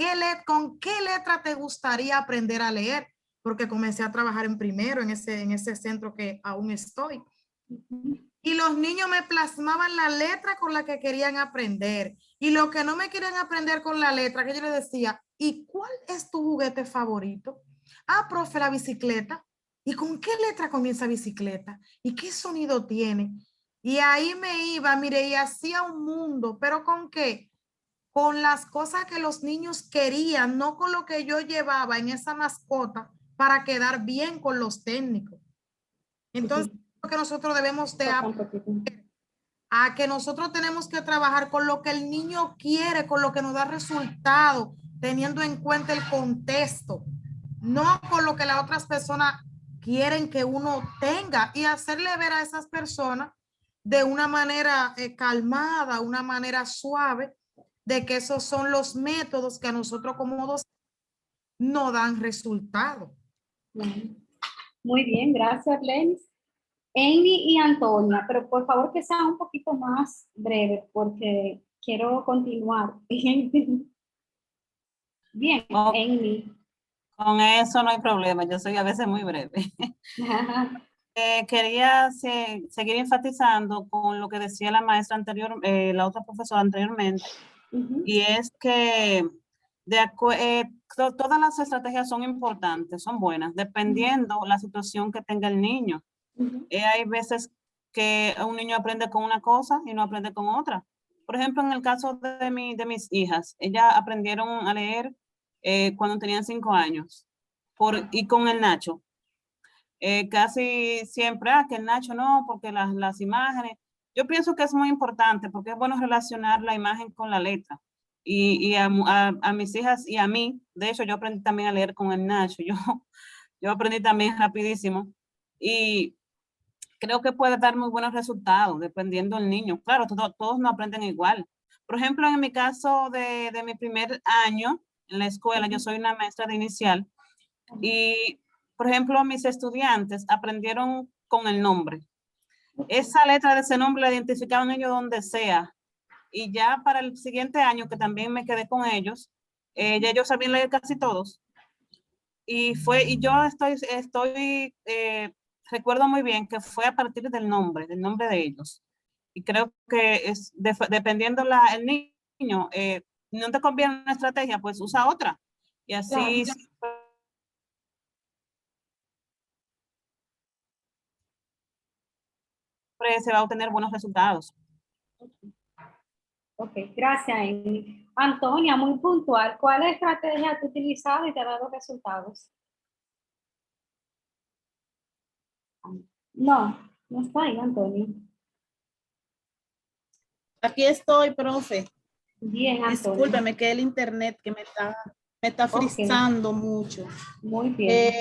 ¿Con qué letra te gustaría aprender a leer? Porque comencé a trabajar en primero en ese centro que aún estoy. Y los niños me plasmaban la letra con la que querían aprender. Y lo que no me querían aprender con la letra, que yo les decía, ¿y cuál es tu juguete favorito? Ah, profe, la bicicleta. ¿Y con qué letra comienza bicicleta? ¿Y qué sonido tiene? Y ahí me iba, mire, y hacía un mundo, pero ¿con qué? Con las cosas que los niños querían, no con lo que yo llevaba en esa mascota para quedar bien con los técnicos. Entonces, lo que nosotros debemos de aprender, a que nosotros tenemos que trabajar con lo que el niño quiere, con lo que nos da resultado, teniendo en cuenta el contexto, no con lo que las otras personas quieren que uno tenga, y hacerle ver a esas personas de una manera calmada, una manera suave, de que esos son los métodos que a nosotros como docentes no dan resultado. Muy bien, gracias, Lenis. Amy y Antonia, pero por favor que sea un poquito más breve porque quiero continuar. Bien, Amy. Con eso no hay problema, yo soy a veces muy breve. Quería seguir enfatizando con lo que decía la maestra anterior, la otra profesora anteriormente, y es que todas las estrategias son importantes, son buenas, dependiendo la situación que tenga el niño. Hay veces que un niño aprende con una cosa y no aprende con otra. Por ejemplo, en el caso de mis hijas, ellas aprendieron a leer cuando tenían 5 años, y con el Nacho. Casi siempre, que el Nacho no, porque las imágenes. Yo pienso que es muy importante porque es bueno relacionar la imagen con la letra. Y a mis hijas y a mí, de hecho, yo aprendí también a leer con el Nacho. Yo aprendí también rapidísimo. Y creo que puede dar muy buenos resultados dependiendo del niño. Claro, todos no aprenden igual. Por ejemplo, en mi caso de mi primer año en la escuela, yo soy una maestra de inicial y, por ejemplo, mis estudiantes aprendieron con el nombre. Esa letra de ese nombre la identificaba un niño donde sea. Y ya para el siguiente año, que también me quedé con ellos, ya ellos sabían leer casi todos. Y yo recuerdo muy bien que fue a partir del nombre de ellos. Y creo que es dependiendo el niño, no te conviene una estrategia, pues usa otra. Y así se va a obtener buenos resultados. Ok, gracias, Amy. Antonia, muy puntual, ¿cuál estrategia has utilizado y te ha dado resultados? No está ahí, Antonia. Aquí estoy, profe. Bien, Antonia. Discúlpeme que el internet que me está frizando mucho. Muy bien.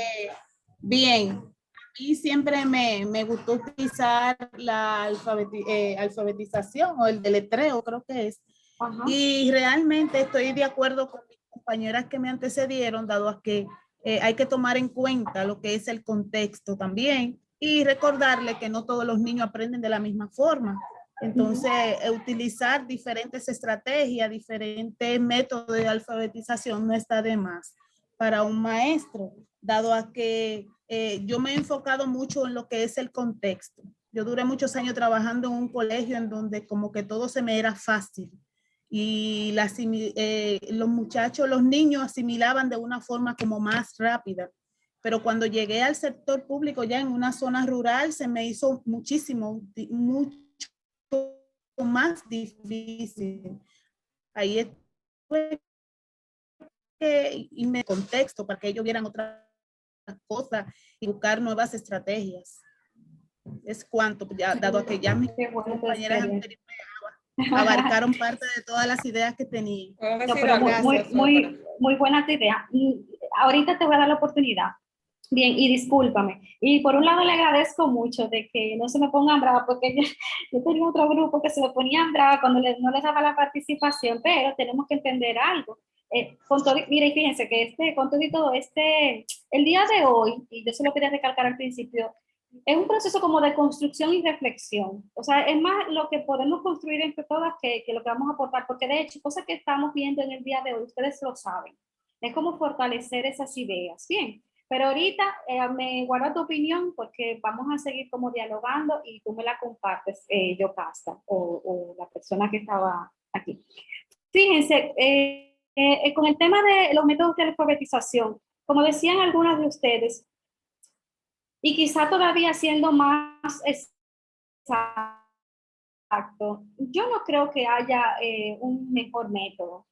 Bien. A mí siempre me gustó utilizar la alfabetización o el deletreo, creo que es. Ajá. Y realmente estoy de acuerdo con mis compañeras que me antecedieron, dado a que hay que tomar en cuenta lo que es el contexto también y recordarle que no todos los niños aprenden de la misma forma. Entonces, utilizar diferentes estrategias, diferentes métodos de alfabetización no está de más para un maestro, dado a que yo me he enfocado mucho en lo que es el contexto. Yo duré muchos años trabajando en un colegio en donde como que todo se me era fácil. y los muchachos, los niños asimilaban de una forma como más rápida. Pero cuando llegué al sector público ya en una zona rural se me hizo mucho más difícil. Ahí estuve y me contexto para que ellos vieran otras cosas y buscar nuevas estrategias. Es cuanto, ya, dado que ya mis compañeras anteriores abarcaron parte de todas las ideas que tenía. No, pero muy buena idea. Ahorita te voy a dar la oportunidad. Bien, y discúlpame. Y por un lado le agradezco mucho de que no se me pongan brava, porque yo tenía otro grupo que se me ponían brava cuando no les daba la participación, pero tenemos que entender algo. Mire, fíjense que con todo el día de hoy, y yo se lo quería recalcar al principio, es un proceso como de construcción y reflexión. O sea, es más lo que podemos construir entre todas que lo que vamos a aportar, porque de hecho, cosas que estamos viendo en el día de hoy, ustedes lo saben. Es como fortalecer esas ideas. Bien, pero ahorita me guardo tu opinión porque vamos a seguir como dialogando y tú me la compartes, Yocasta, o la persona que estaba aquí. Fíjense, con el tema de los métodos de alfabetización, como decían algunas de ustedes, y quizá todavía siendo más exacto, yo no creo que haya un mejor método.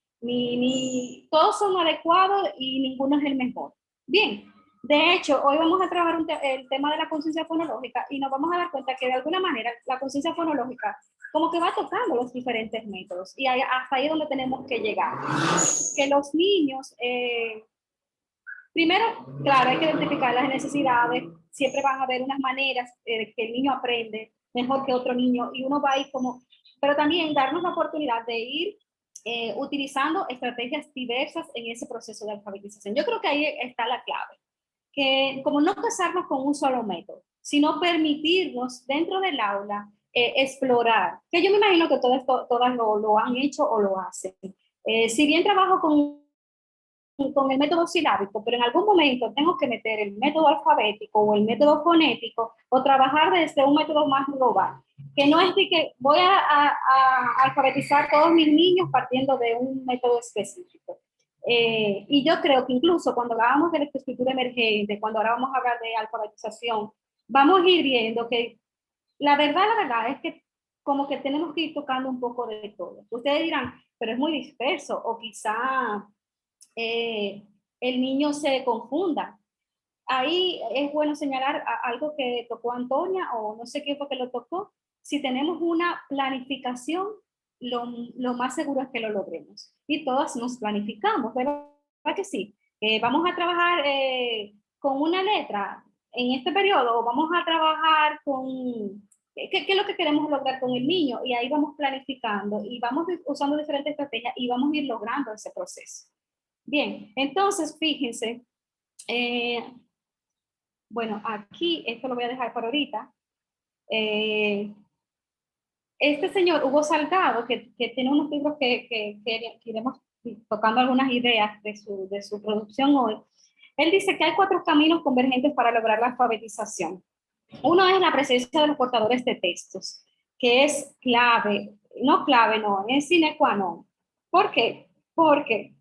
Todos son adecuados y ninguno es el mejor. Bien, de hecho, hoy vamos a trabajar el tema de la conciencia fonológica y nos vamos a dar cuenta que de alguna manera la conciencia fonológica como que va tocando los diferentes métodos y hasta ahí es donde tenemos que llegar. Que los niños... primero, claro, hay que identificar las necesidades, siempre van a haber unas maneras que el niño aprende mejor que otro niño y uno va a ir como, pero también darnos la oportunidad de ir utilizando estrategias diversas en ese proceso de alfabetización. Yo creo que ahí está la clave, que como no casarnos con un solo método, sino permitirnos dentro del aula explorar, que yo me imagino que todas lo han hecho o lo hacen. Si bien trabajo con el método silábico, pero en algún momento tengo que meter el método alfabético o el método fonético o trabajar desde un método más global, que no es de que voy a alfabetizar a todos mis niños partiendo de un método específico. Y yo creo que incluso cuando hablábamos de lectoescritura emergente, cuando ahora vamos a hablar de alfabetización, vamos a ir viendo que la verdad es que como que tenemos que ir tocando un poco de todo. Ustedes dirán, pero es muy disperso o quizá el niño se confunda. Ahí es bueno señalar algo que tocó Antonia o no sé quién fue que lo tocó. Si tenemos una planificación, lo más seguro es que lo logremos. Y todas nos planificamos, ¿verdad que sí? Vamos a trabajar con una letra en este periodo o vamos a trabajar con... ¿Qué es lo que queremos lograr con el niño? Y ahí vamos planificando y vamos usando diferentes estrategias y vamos a ir logrando ese proceso. Bien, entonces fíjense, bueno, aquí, esto lo voy a dejar para ahorita. Este señor, Hugo Salgado, que tiene unos libros que iremos tocando algunas ideas de su producción hoy, él dice que hay 4 caminos convergentes para lograr la alfabetización. Uno es la presencia de los portadores de textos, que es clave, es sine qua non. ¿Por qué? Porque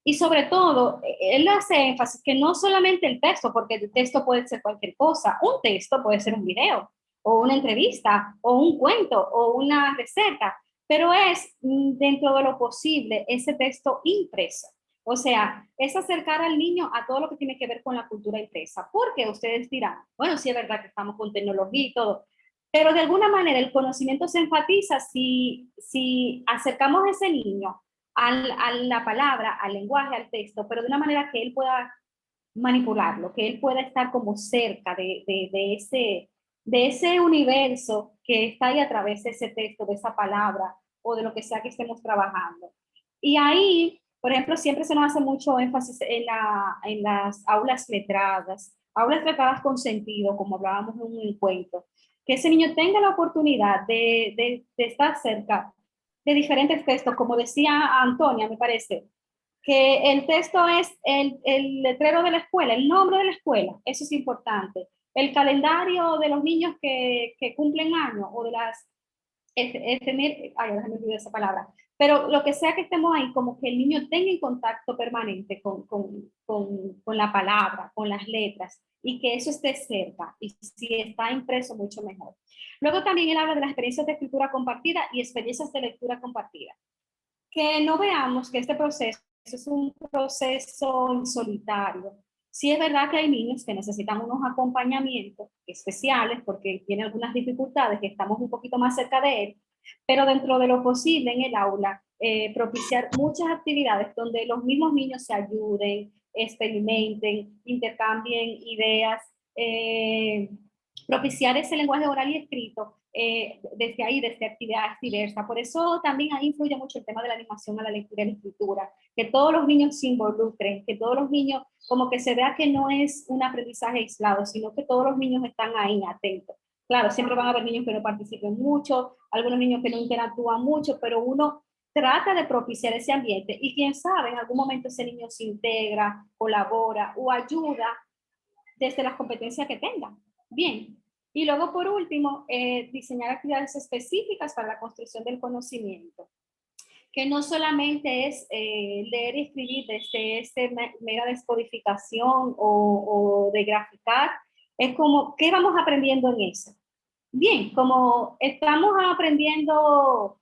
y sobre todo, él hace énfasis que no solamente el texto, porque el texto puede ser cualquier cosa. Un texto puede ser un video, o una entrevista, o un cuento, o una receta, pero es dentro de lo posible ese texto impreso. O sea, es acercar al niño a todo lo que tiene que ver con la cultura impresa. Porque ustedes dirán, bueno, sí es verdad que estamos con tecnología y todo, pero de alguna manera el conocimiento se enfatiza si acercamos a ese niño a la palabra, al lenguaje, al texto, pero de una manera que él pueda manipularlo, que él pueda estar como cerca de ese universo que está ahí a través de ese texto, de esa palabra o de lo que sea que estemos trabajando. Y ahí, por ejemplo, siempre se nos hace mucho énfasis en las aulas letradas con sentido, como hablábamos en un encuentro, que ese niño tenga la oportunidad de estar cerca de diferentes textos, como decía Antonia, me parece, que el texto es el letrero de la escuela, el nombre de la escuela, eso es importante. El calendario de los niños que cumplen años o de las tener, ay, ahora me olvidé esa palabra, pero lo que sea que estemos ahí, como que el niño tenga en contacto permanente con la palabra, con las letras, y que eso esté cerca, y si está impreso, mucho mejor. Luego también él habla de las experiencias de escritura compartida y experiencias de lectura compartida. Que no veamos que este proceso es un proceso solitario. Sí es verdad que hay niños que necesitan unos acompañamientos especiales porque tienen algunas dificultades, que estamos un poquito más cerca de él, pero dentro de lo posible en el aula, propiciar muchas actividades donde los mismos niños se ayuden, experimenten, intercambien ideas, propiciar ese lenguaje oral y escrito desde ahí, desde actividades diversas. Por eso también ahí influye mucho el tema de la animación a la lectura y la escritura, que todos los niños se involucren, que todos los niños, como que se vea que no es un aprendizaje aislado, sino que todos los niños están ahí atentos. Claro, siempre van a haber niños que no participen mucho, algunos niños que no interactúan mucho, pero uno trata de propiciar ese ambiente y quién sabe, en algún momento ese niño se integra, colabora o ayuda desde las competencias que tenga. Bien, y luego por último, diseñar actividades específicas para la construcción del conocimiento, que no solamente es leer y escribir desde esta mera descodificación o de graficar, es como, ¿qué vamos aprendiendo en eso? Bien, como estamos aprendiendo,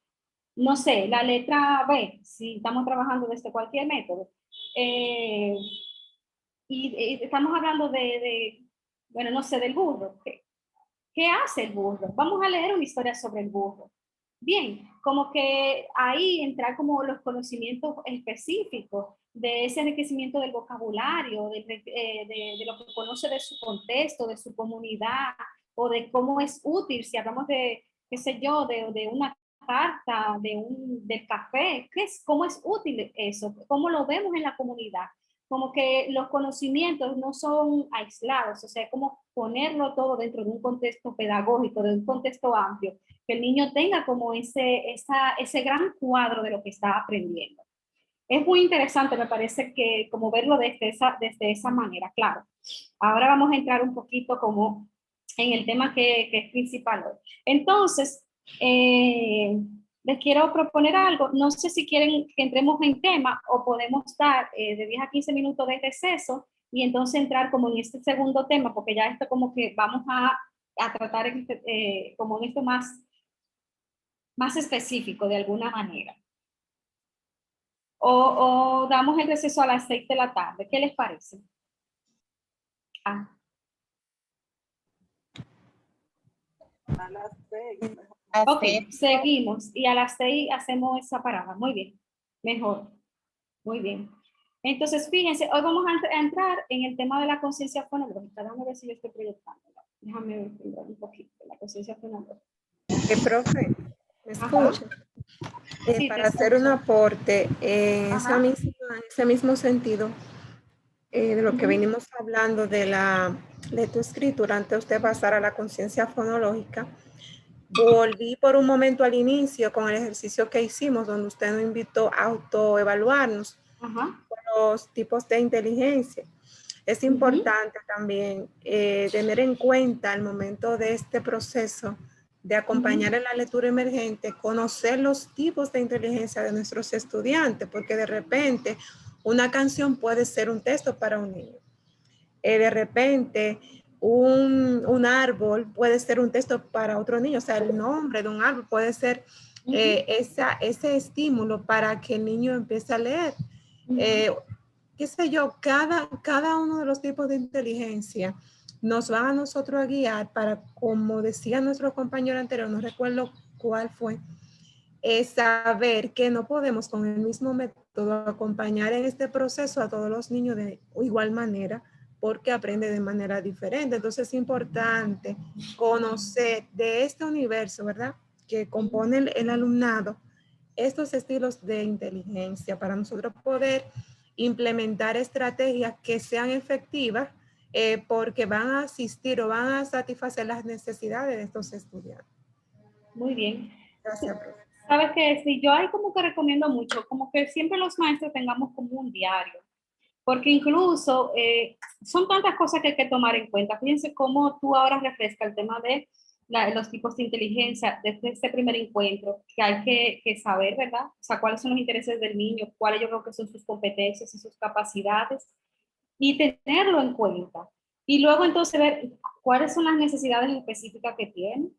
no sé, la letra B, si estamos trabajando desde cualquier método, y estamos hablando bueno, no sé, del burro. ¿Qué hace el burro? Vamos a leer una historia sobre el burro. Bien, como que ahí entrar como los conocimientos específicos de ese enriquecimiento del vocabulario, de lo que conoce de su contexto, de su comunidad, o de cómo es útil, si hablamos de, qué sé yo, de una carta, del café, ¿cómo es útil eso? ¿Cómo lo vemos en la comunidad? Como que los conocimientos no son aislados, o sea, como ponerlo todo dentro de un contexto pedagógico, de un contexto amplio, que el niño tenga como ese gran cuadro de lo que está aprendiendo. Es muy interesante, me parece que como verlo desde esa manera, claro. Ahora vamos a entrar un poquito como en el tema que es principal hoy. Entonces, les quiero proponer algo. No sé si quieren que entremos en tema o podemos dar de 10 a 15 minutos de receso y entonces entrar como en este segundo tema, porque ya esto como que vamos a tratar como en esto más específico de alguna manera. O damos el receso a las 6 de la tarde. ¿Qué les parece? A las 6. Ok, seguimos y a las 6 hacemos esa parada. Muy bien, mejor. Muy bien. Entonces, fíjense, hoy vamos a entrar en el tema de la conciencia fonológica. Déjame ver si yo estoy proyectando. Déjame ver un poquito la conciencia fonológica. Profe, ¿me escucha? Sí, para hacer un aporte en ese mismo sentido de lo que venimos hablando de la lectoescritura, antes de usted pasar a la conciencia fonológica, volví por un momento al inicio con el ejercicio que hicimos, donde usted nos invitó a autoevaluarnos por los tipos de inteligencia. Es importante también tener en cuenta al momento de este proceso de acompañar en la lectura emergente, conocer los tipos de inteligencia de nuestros estudiantes, porque de repente una canción puede ser un texto para un niño. De repente un árbol puede ser un texto para otro niño, o sea, el nombre de un árbol puede ser ese estímulo para que el niño empiece a leer. Qué sé yo, cada uno de los tipos de inteligencia nos van a nosotros a guiar para, como decía nuestro compañero anterior, no recuerdo cuál fue, es saber que no podemos con el mismo método acompañar en este proceso a todos los niños de igual manera, porque aprende de manera diferente. Entonces es importante conocer de este universo, ¿verdad?, que compone el alumnado, estos estilos de inteligencia para nosotros poder implementar estrategias que sean efectivas porque van a asistir o van a satisfacer las necesidades de estos estudiantes. Muy bien. Gracias, profe. Sabes que sí, yo ahí como que recomiendo mucho, como que siempre los maestros tengamos como un diario, porque incluso son tantas cosas que hay que tomar en cuenta. Fíjense cómo tú ahora refrescas el tema de los tipos de inteligencia desde este primer encuentro, que hay que saber, ¿verdad? O sea, cuáles son los intereses del niño, cuáles yo creo que son sus competencias y sus capacidades, y tenerlo en cuenta. Y luego entonces ver cuáles son las necesidades específicas que tiene.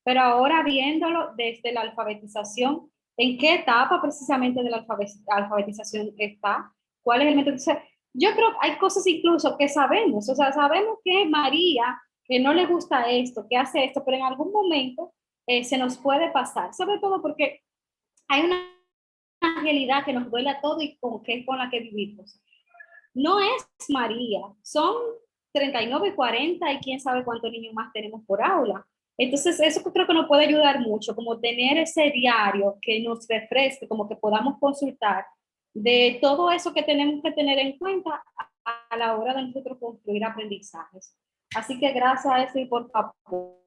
Pero ahora viéndolo desde la alfabetización, ¿en qué etapa precisamente de la alfabetización está? ¿Cuál es el método? O sea, yo creo que hay cosas incluso que sabemos, o sea, sabemos que María, que no le gusta esto, que hace esto, pero en algún momento se nos puede pasar, sobre todo porque hay una realidad que nos duele a todos y con la que vivimos. No es María, son 39, 40 y quién sabe cuántos niños más tenemos por aula. Entonces, eso creo que nos puede ayudar mucho, como tener ese diario que nos refresque, como que podamos consultar de todo eso que tenemos que tener en cuenta a la hora de nosotros construir aprendizajes. Así que gracias a eso y por favor.